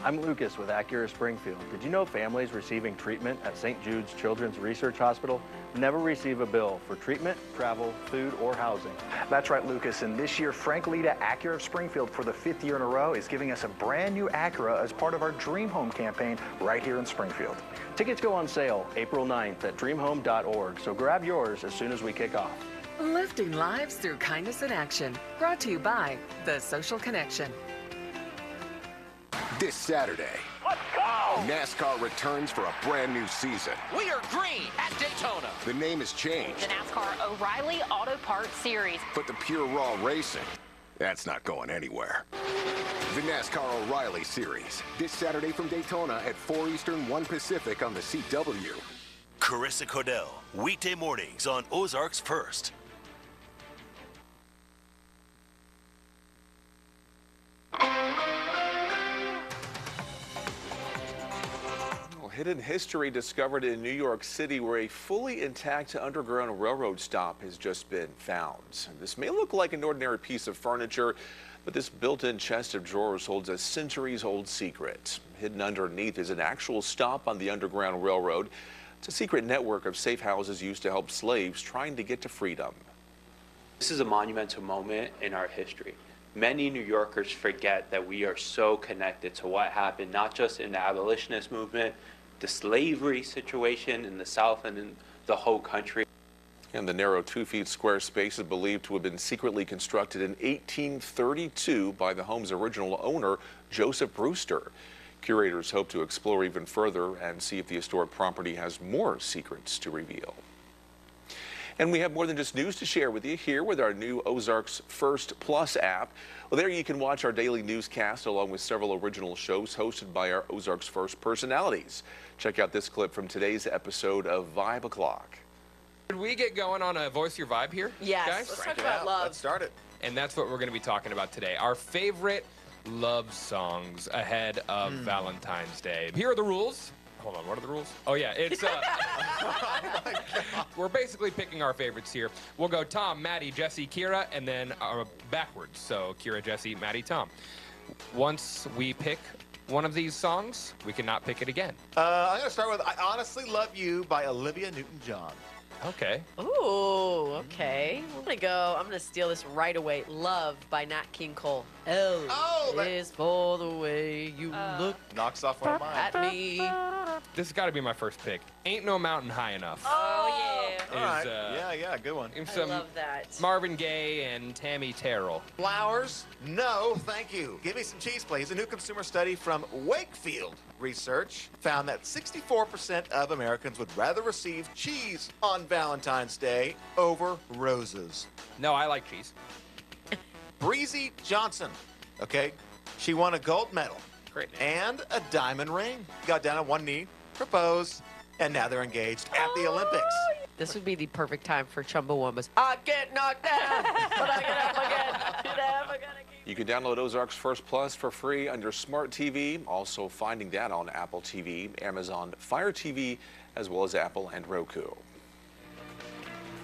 I'm Lucas with Acura Springfield. Did you know families receiving treatment at St. Jude's Children's Research Hospital never receive a bill for treatment, travel, food, or housing? That's right, Lucas. And this year, Frank Lita Acura of Springfield, for the 5th year in a row, is giving us a brand new Acura as part of our Dream Home campaign right here in Springfield. Tickets go on sale April 9th at dreamhome.org, so grab yours as soon as we kick off. Lifting lives through kindness in action. Brought to you by The Social Connection. This Saturday, let's go! NASCAR returns for a brand new season. We are green at Daytona. The name has changed, The NASCAR O'Reilly Auto Parts Series. but the pure raw racing, that's not going anywhere. The NASCAR O'Reilly Series, this Saturday from Daytona at 4 Eastern, 1 Pacific on the CW. Carissa Cordell, weekday mornings on Ozarks First. Hidden history discovered in New York City, where a fully intact Underground Railroad stop has just been found. This may look like an ordinary piece of furniture, but this built-in chest of drawers holds a centuries-old secret. Hidden underneath is an actual stop on the Underground Railroad. It's a secret network of safe houses used to help slaves trying to get to freedom. This is a monumental moment in our history. Many New Yorkers forget that we are so connected to what happened, not just in the abolitionist movement, the slavery situation in the South and in the whole country. And the narrow 2 feet square space is believed to have been secretly constructed in 1832 by the home's original owner, Joseph Brewster. Curators hope to explore even further and see if the historic property has more secrets to reveal. And we have more than just news to share with you here with our new Ozarks First Plus app. Well, there you can watch our daily newscast along with several original shows hosted by our Ozarks First personalities. Check out this clip from today's episode of Vibe O'Clock. Should we get going on a Voice Your Vibe here? Yes, guys? let's talk about love. Let's start it. And that's what we're going to be talking about today. Our favorite love songs ahead of Valentine's Day. Here are the rules. Hold on, what are the rules? Oh yeah, it's we're basically picking our favorites here. We'll go Tom, Maddie, Jesse, Kira, and then backwards. So Kira, Jesse, Maddie, Tom. Once we pick one of these songs, we cannot pick it again. I'm going to start with I Honestly Love You by Olivia Newton-John. Okay. Ooh, okay. I'm gonna steal this right away. Love by Nat King Cole. L is for the way you look Knocks off one of mine. at me. This has got to be my first pick. Ain't No Mountain High Enough. Oh, yeah. All right. Yeah, good one. I love that. Marvin Gaye and Tammy Terrell. Flowers? No, thank you. Give me some cheese, please. A new consumer study from Wakefield Research found that 64% of Americans would rather receive cheese on Valentine's Day over roses. No, I like cheese. Breezy Johnson, okay? She won a gold medal. Great and a diamond ring. Got down on one knee, proposed, and now they're engaged at the Olympics. This would be the perfect time for Chumbawambas. I get knocked down, but I get up again. Get up again. You can download Ozarks First Plus for free on your smart TV. Also finding that on Apple TV, Amazon Fire TV, as well as Apple and Roku.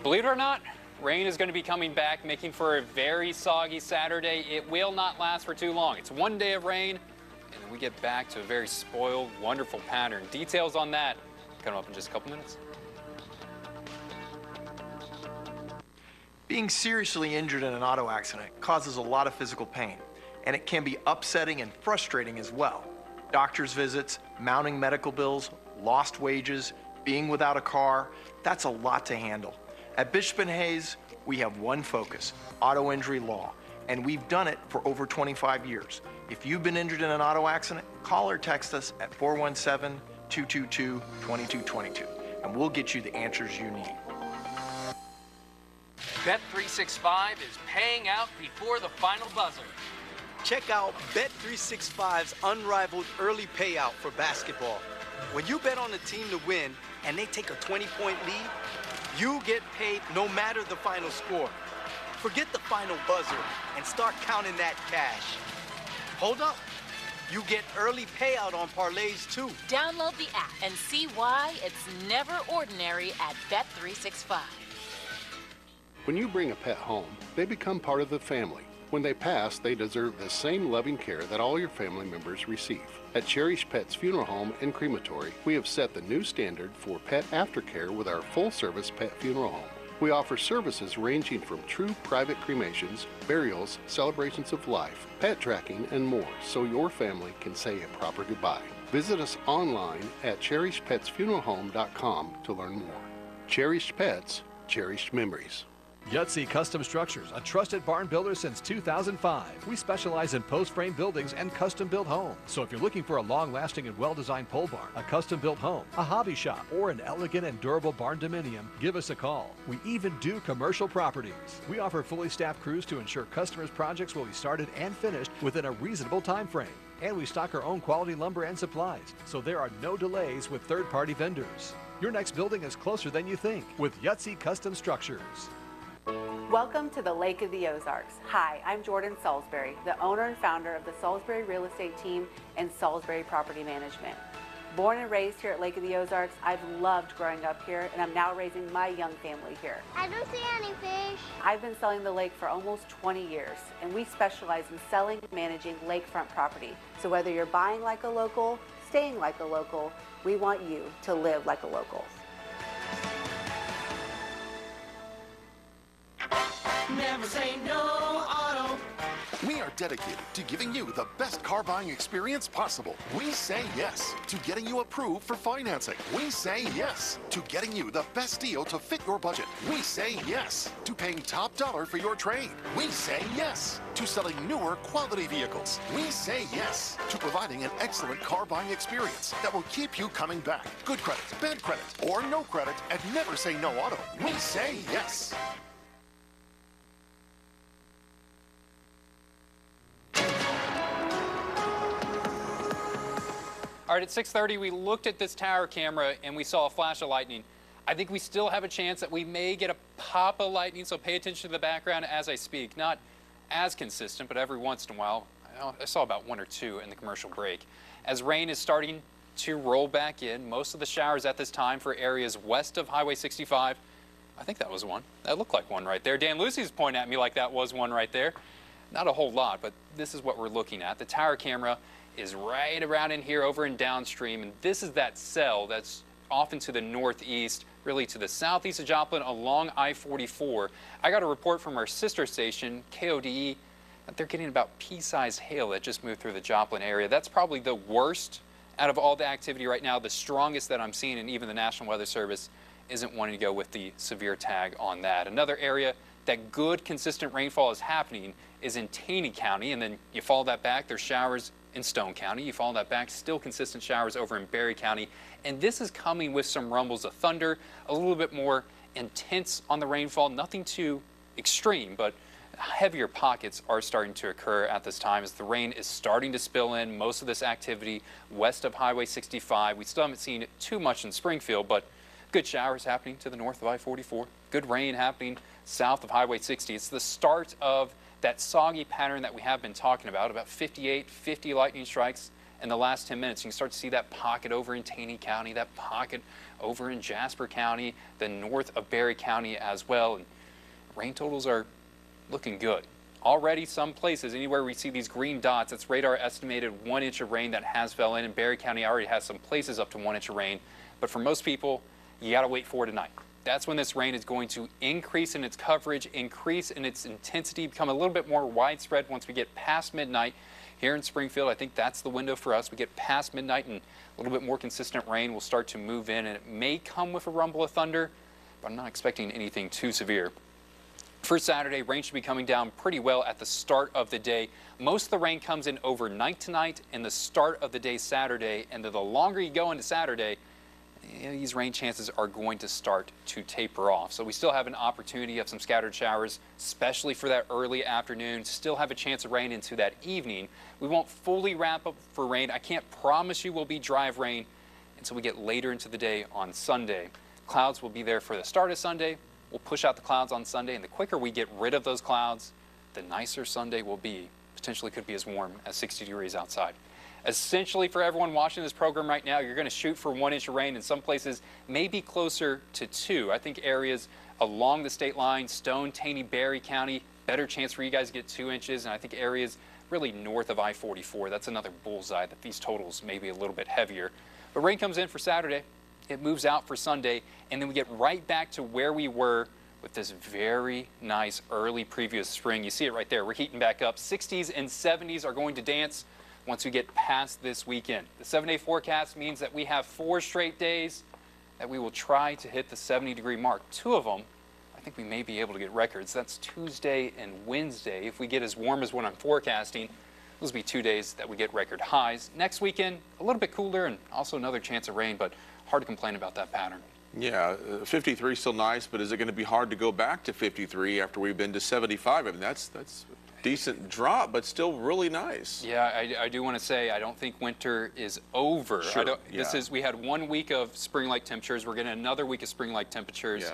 Believe it or not, rain is going to be coming back, making for a very soggy Saturday. It will not last for too long. It's one day of rain, and then we get back to a very spoiled, wonderful pattern. Details on that coming up in just a couple minutes. Being seriously injured in an auto accident causes a lot of physical pain, and it can be upsetting and frustrating as well. Doctor's visits, mounting medical bills, lost wages, being without a car, that's a lot to handle. At Bishop & Hayes, we have one focus, auto injury law. and we've done it for over 25 years. If you've been injured in an auto accident, call or text us at 417-222-2222, and we'll get you the answers you need. Bet365 is paying out before the final buzzer. Check out Bet365's unrivaled early payout for basketball. When you bet on a team to win and they take a 20-point lead, you get paid no matter the final score. Forget the final buzzer and start counting that cash. Hold up. You get early payout on parlays too. Download the app and see why it's never ordinary at Bet365. When you bring a pet home, they become part of the family. When they pass, they deserve the same loving care that all your family members receive. At Cherish Pets Funeral Home and Crematory, we have set the new standard for pet aftercare with our full-service pet funeral home. We offer services ranging from true private cremations, burials, celebrations of life, pet tracking, and more, so your family can say a proper goodbye. Visit us online at CherishedPetsFuneralHome.com to learn more. Cherished Pets, cherished memories. Yahtzee Custom Structures, a trusted barn builder since 2005. We specialize in post-frame buildings and custom-built homes. So if you're looking for a long-lasting and well-designed pole barn, a custom-built home, a hobby shop, or an elegant and durable barn dominium, give us a call. We even do commercial properties. We offer fully staffed crews to ensure customers' projects will be started and finished within a reasonable time frame. And we stock our own quality lumber and supplies, so there are no delays with third-party vendors. Your next building is closer than you think with Yahtzee Custom Structures. Welcome to the Lake of the Ozarks. Hi, I'm Jordan Salisbury, the owner and founder of the Salisbury Real Estate Team and Salisbury Property Management. Born and raised here at Lake of the Ozarks, I've loved growing up here, and I'm now raising my young family here. I don't see any fish. I've been selling the lake for almost 20 years, and we specialize in selling and managing lakefront property. So whether you're buying like a local, staying like a local, we want you to live like a local. Never say no, Auto. We are dedicated to giving you the best car buying experience possible. We say yes to getting you approved for financing. We say yes to getting you the best deal to fit your budget. We say yes to paying top dollar for your trade. We say yes to selling newer quality vehicles. We say yes to providing an excellent car buying experience that will keep you coming back. Good credit, bad credit, or no credit, and never say no auto. We say yes. All right, at 6:30, we looked at this tower camera and we saw a flash of lightning. I think we still have a chance that we may get a pop of lightning, so pay attention to the background as I speak. Not as consistent, but every once in a while. I saw about one or two in the commercial break. As rain is starting to roll back in, most of the showers at this time for areas west of Highway 65. I think that was one. That looked like one right there. Dan Lucy's pointing at me like that was one right there. Not a whole lot, but this is what we're looking at. The tower camera is right around in here over in downstream, and this is that cell that's often to the northeast, really to the southeast of Joplin along I-44. I got a report from our sister station, KODE, that they're getting about pea-sized hail that just moved through the Joplin area. That's probably the worst out of all the activity right now, the strongest that I'm seeing, and even the National Weather Service isn't wanting to go with the severe tag on that. Another area that good, consistent rainfall is happening is in Taney County, and then you follow that back, there's showers in Stone County. You follow that back, still consistent showers over in Berry County. And this is coming with some rumbles of thunder, a little bit more intense on the rainfall, nothing too extreme, but heavier pockets are starting to occur at this time as the rain is starting to spill in. Most of this activity west of Highway 65. We still haven't seen too much in Springfield, but good showers happening to the north of I-44. Good rain happening south of Highway 60. It's the start of that soggy pattern that we have been talking about 58, 50 lightning strikes in the last 10 minutes. You can start to see that pocket over in Taney County, that pocket over in Jasper County, the north of Berry County as well. And rain totals are looking good. Already some places, anywhere we see these green dots, that's radar estimated 1 inch of rain that has fell in. And Berry County already has some places up to 1 inch of rain. But for most people, you got to wait for tonight. That's when this rain is going to increase in its coverage, increase in its intensity, become a little bit more widespread once we get past midnight. Here in Springfield, I think that's the window for us. We get past midnight and a little bit more consistent rain will start to move in, and it may come with a rumble of thunder, but I'm not expecting anything too severe. For Saturday, rain should be coming down pretty well at the start of the day. Most of the rain comes in overnight tonight and the start of the day Saturday. And then the longer you go into Saturday, these rain chances are going to start to taper off. So we still have an opportunity of some scattered showers, especially for that early afternoon. Still have a chance of rain into that evening. We won't fully wrap up for rain. I can't promise you we'll be dry of rain until we get later into the day on Sunday. Clouds will be there for the start of Sunday. We'll push out the clouds on Sunday, and the quicker we get rid of those clouds, the nicer Sunday will be. Potentially could be as warm as 60 degrees outside. Essentially, for everyone watching this program right now, you're going to shoot for 1 inch of rain in some places, maybe closer to 2. I think areas along the state line, Stone, Taney, Berry County, better chance for you guys to get 2 inches. And I think areas really north of I-44, that's another bullseye that these totals may be a little bit heavier. But rain comes in for Saturday. It moves out for Sunday, and then we get right back to where we were with this very nice early previous spring. You see it right there. We're heating back up. 60s and 70s are going to dance once we get past this weekend. The 7-day forecast means that we have 4 straight days that we will try to hit the 70-degree mark. 2 of them, I think we may be able to get records. That's Tuesday and Wednesday. If we get as warm as what I'm forecasting, those will be 2 days that we get record highs. Next weekend, a little bit cooler and also another chance of rain, but hard to complain about that pattern. Yeah, 53 is still nice, but is it going to be hard to go back to 53 after we've been to 75? I mean, that's a decent drop, but still really nice. Yeah, I do want to say I don't think winter is over. Sure, We had 1 week of spring-like temperatures. We're getting another week of spring-like temperatures. Yeah.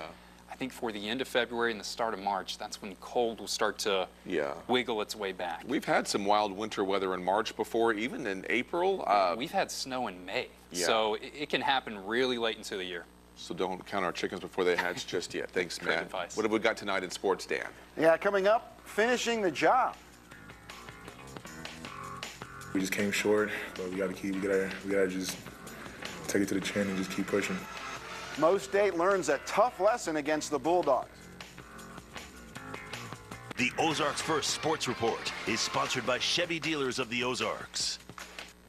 I think for the end of February and the start of March, that's when cold will start to wiggle its way back. We've had some wild winter weather in March before, even in April. We've had snow in May, Yeah. so it can happen really late into the year. So don't count our chickens before they hatch just yet. Thanks, Great Matt. advice. What have we got tonight in sports, Dan? Yeah, coming up, finishing the job. We just came short, but we gotta just take it to the chin and just keep pushing. Mo State learns a tough lesson against the Bulldogs. The Ozarks First Sports Report is sponsored by Chevy Dealers of the Ozarks.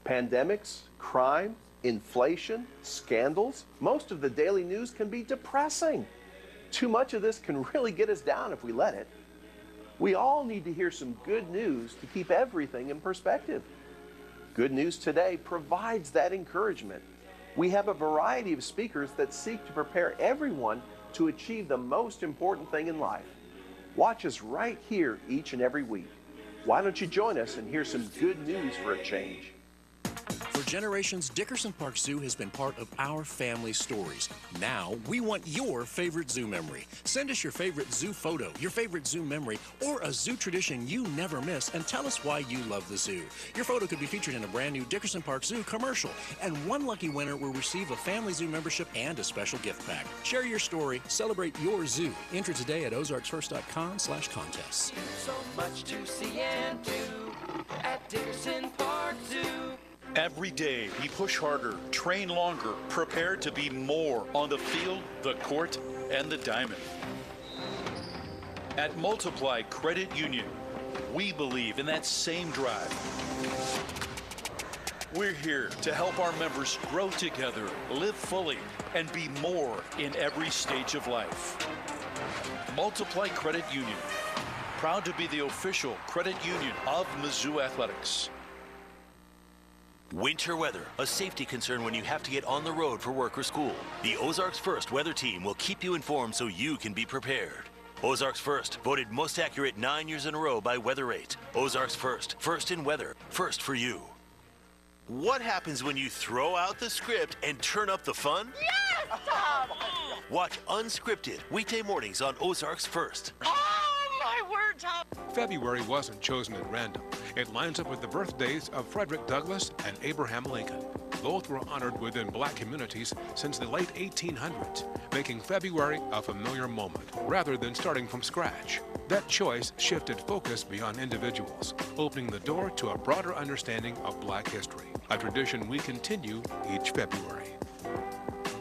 Pandemics, crime, inflation, scandals, most of the daily news can be depressing. Too much of this can really get us down if we let it. We all need to hear some good news to keep everything in perspective. Good News Today provides that encouragement. We have a variety of speakers that seek to prepare everyone to achieve the most important thing in life. Watch us right here each and every week. Why don't you join us and hear some good news for a change? For generations, Dickerson Park Zoo has been part of our family stories. Now, we want your favorite zoo memory. Send us your favorite zoo photo, your favorite zoo memory, or a zoo tradition you never miss, and tell us why you love the zoo. Your photo could be featured in a brand new Dickerson Park Zoo commercial, and one lucky winner will receive a family zoo membership and a special gift pack. Share your story, celebrate your zoo. Enter today at ozarksfirst.com/contests. So much to see and do at Dickerson Park Zoo. Every day, we push harder, train longer, prepare to be more on the field, the court, and the diamond. At Multiply Credit Union, we believe in that same drive. We're here to help our members grow together, live fully, and be more in every stage of life. Multiply Credit Union, proud to be the official credit union of Mizzou Athletics. Winter weather, a safety concern when you have to get on the road for work or school. The Ozarks First weather team will keep you informed so you can be prepared. Ozarks First, voted most accurate 9 years in a row by WeatherRate. Ozarks First, first in weather, first for you. What happens when you throw out the script and turn up the fun? Yes, Tom! Watch Unscripted, weekday mornings on Ozarks First. Oh, my word, Tom! February wasn't chosen at random. It lines up with the birthdays of Frederick Douglass and Abraham Lincoln. Both were honored within black communities since the late 1800s, making February a familiar moment, rather than starting from scratch. That choice shifted focus beyond individuals, opening the door to a broader understanding of black history, a tradition we continue each February.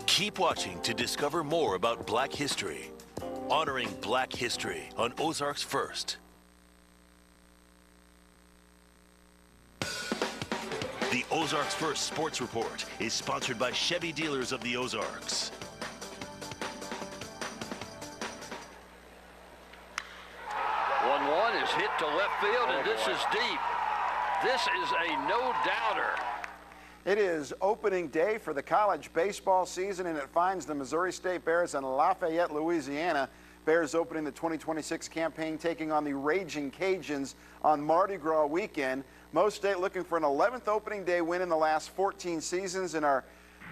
Keep watching to discover more about black history. Honoring black history on Ozarks First. The Ozarks First Sports Report is sponsored by Chevy Dealers of the Ozarks. to left field, and this is deep. This is a no-doubter. It is opening day for the college baseball season, and it finds the Missouri State Bears in Lafayette, Louisiana. Bears opening the 2026 campaign, taking on the Raging Cajuns on Mardi Gras weekend. Mo State looking for an 11th opening day win in the last 14 seasons. In our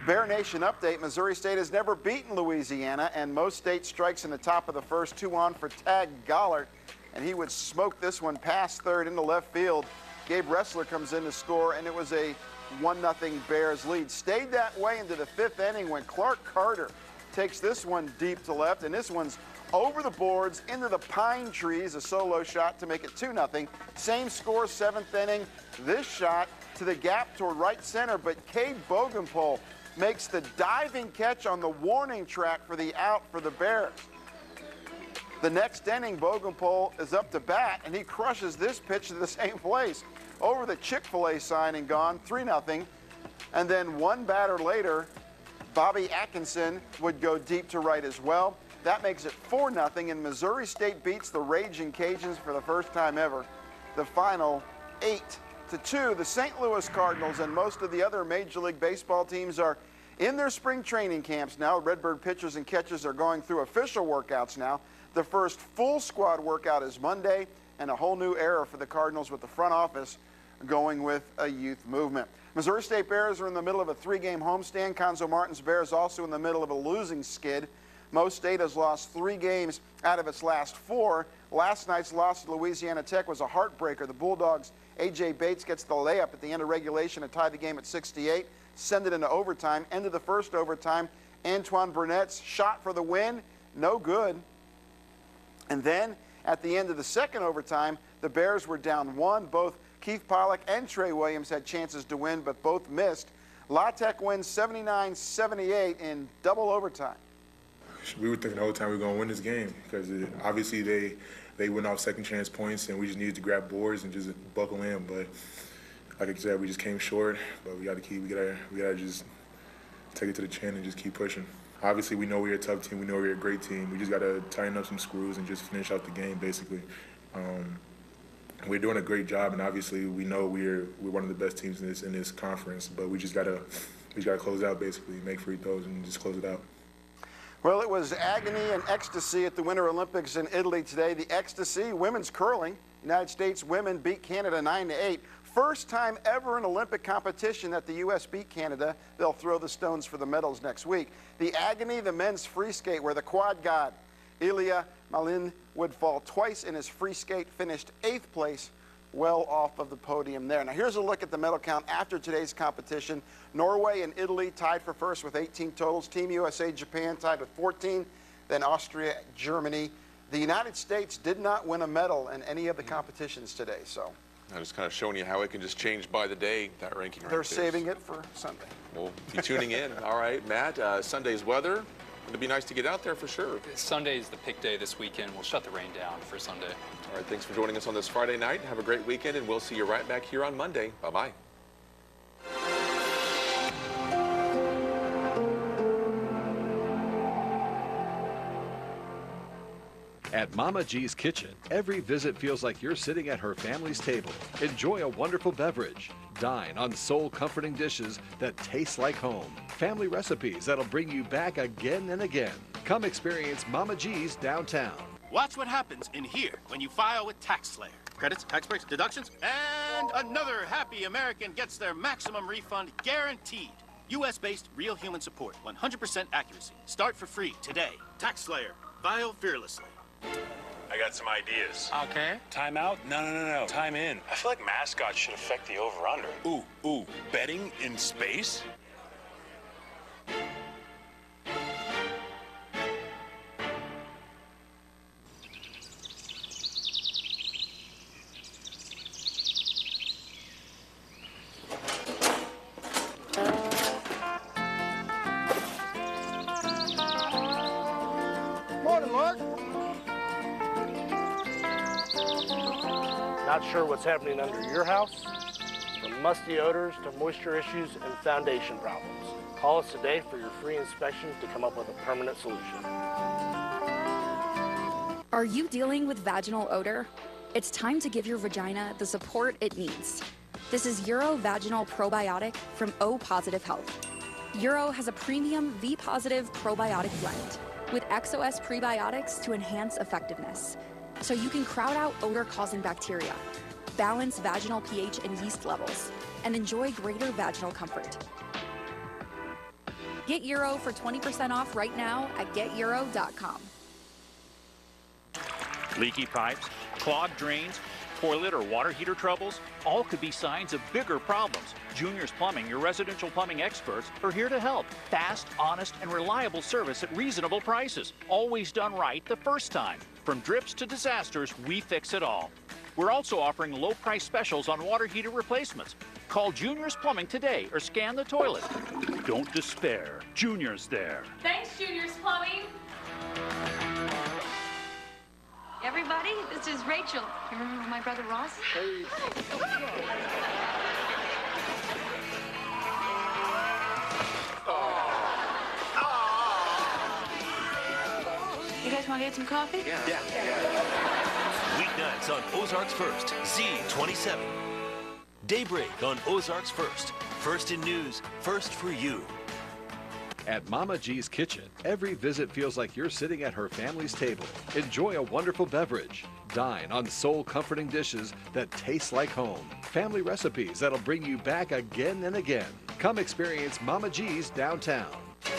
Bear Nation update, Missouri State has never beaten Louisiana, and Mo State strikes in the top of the first, 2 on for Tag Gollert, and he would smoke this one past third into left field. Gabe Ressler comes in to score, and it was a 1-0 Bears lead. Stayed that way into the 5th inning when Clark Carter takes this one deep to left, and this one's over the boards into the pine trees, a solo shot to make it 2-0. Same score, 7th inning. This shot to the gap toward right center, but Cade Bogenpol makes the diving catch on the warning track for the out for the Bears. The next inning, Bogenpol is up to bat, and he crushes this pitch to the same place. Over the Chick-fil-A sign and gone, 3-0. And then one batter later, Bobby Atkinson would go deep to right as well. That makes it 4-0, and Missouri State beats the Raging Cajuns for the first time ever. The final 8-2. The St. Louis Cardinals and most of the other Major League Baseball teams are in their spring training camps now. Redbird pitchers and catchers are going through official workouts now. The first full squad workout is Monday, and a whole new era for the Cardinals with the front office going with a youth movement. Missouri State Bears are in the middle of a 3-game homestand. Conzo Martin's Bears also in the middle of a losing skid. Mo State has lost 3 games out of its last 4. Last night's loss to Louisiana Tech was a heartbreaker. The Bulldogs' A.J. Bates gets the layup at the end of regulation to tie the game at 68, send it into overtime. End of the first overtime, Antoine Burnett's shot for the win, no good. And then at the end of the second overtime, the Bears were down 1. Both Keith Pollock and Trey Williams had chances to win, but both missed. La Tech wins 79-78 in double overtime. We were thinking the whole time we were going to win this game because obviously they went off second chance points, and we just needed to grab boards and just buckle in. But like I said, we just came short. But we gotta just take it to the chin and just keep pushing. Obviously, we know we're a tough team. We know we're a great team. We just gotta tighten up some screws and just finish out the game, basically. We're doing a great job, and obviously we know we're one of the best teams in this conference. But we just gotta close out, basically, make free throws and just close it out. Well, it was agony and ecstasy at the Winter Olympics in Italy today. The ecstasy, women's curling. United States women beat Canada 9-8. First time ever in Olympic competition that the U.S. beat Canada. They'll throw the stones for the medals next week. The agony, the men's free skate, where the quad god Ilya Malin would fall twice in his free skate, finished 8th place, well off of the podium there. Now here's a look at the medal count after today's competition. Norway and Italy tied for first with 18 totals. Team USA, Japan tied with 14. Then Austria, Germany. The United States did not win a medal in any of the competitions today. So I'm just kind of showing you how it can just change by the day, that ranking. They're saving it for Sunday. We'll be tuning in. All right, Matt, Sunday's weather. It'd be nice to get out there for sure. Sunday is the pick day this weekend. We'll shut the rain down for Sunday. All right, thanks for joining us on this Friday night. Have a great weekend, and we'll see you right back here on Monday. Bye-bye. At Mama G's Kitchen, every visit feels like you're sitting at her family's table. Enjoy a wonderful beverage. Dine on soul-comforting dishes that taste like home. Family recipes that'll bring you back again and again. Come experience Mama G's downtown. Watch what happens in here when you file with TaxSlayer. Credits, tax breaks, deductions, and another happy American gets their maximum refund guaranteed. U.S.-based real human support, 100% accuracy. Start for free today. TaxSlayer. File fearlessly. I got some ideas. Okay. Time out? No. Time in. I feel like mascots should affect the over-under. Ooh. Betting in space? Morning, Mark. Not sure what's happening under your house? From musty odors to moisture issues and foundation problems. Call us today for your free inspection to come up with a permanent solution. Are you dealing with vaginal odor? It's time to give your vagina the support it needs. This is Urovaginal Probiotic from O Positive Health. Uro has a premium V-positive probiotic blend with XOS prebiotics to enhance effectiveness, so you can crowd out odor-causing bacteria, balance vaginal pH and yeast levels, and enjoy greater vaginal comfort. Get Uro for 20% off right now at geturo.com. Leaky pipes, clogged drains, toilet or water heater troubles, all could be signs of bigger problems. Junior's Plumbing, your residential plumbing experts, are here to help. Fast, honest, and reliable service at reasonable prices. Always done right the first time. From drips to disasters, we fix it all. We're also offering low price specials on water heater replacements. Call Junior's Plumbing today or scan the toilet. Don't despair. Junior's there. Thanks, Junior's Plumbing. Everybody, this is Rachel. You remember my brother Ross? Hey. You guys want to get some coffee? Yeah. Weeknights on Ozarks First, Z27. Daybreak on Ozarks First. First in news, first for you. At Mama G's Kitchen, every visit feels like you're sitting at her family's table. Enjoy a wonderful beverage. Dine on soul-comforting dishes that taste like home. Family recipes that'll bring you back again and again. Come experience Mama G's downtown.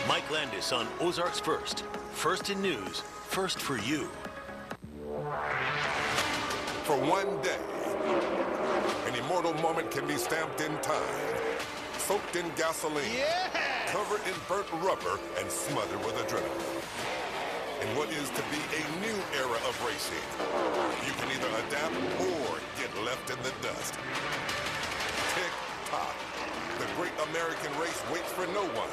Mike Landis on Ozarks First. First in news, first for you. For one day, an immortal moment can be stamped in time, soaked in gasoline, covered in burnt rubber, and smothered with adrenaline. In what is to be a new era of racing, you can either adapt or get left in the dust. Tick-tock. The great American race waits for no one.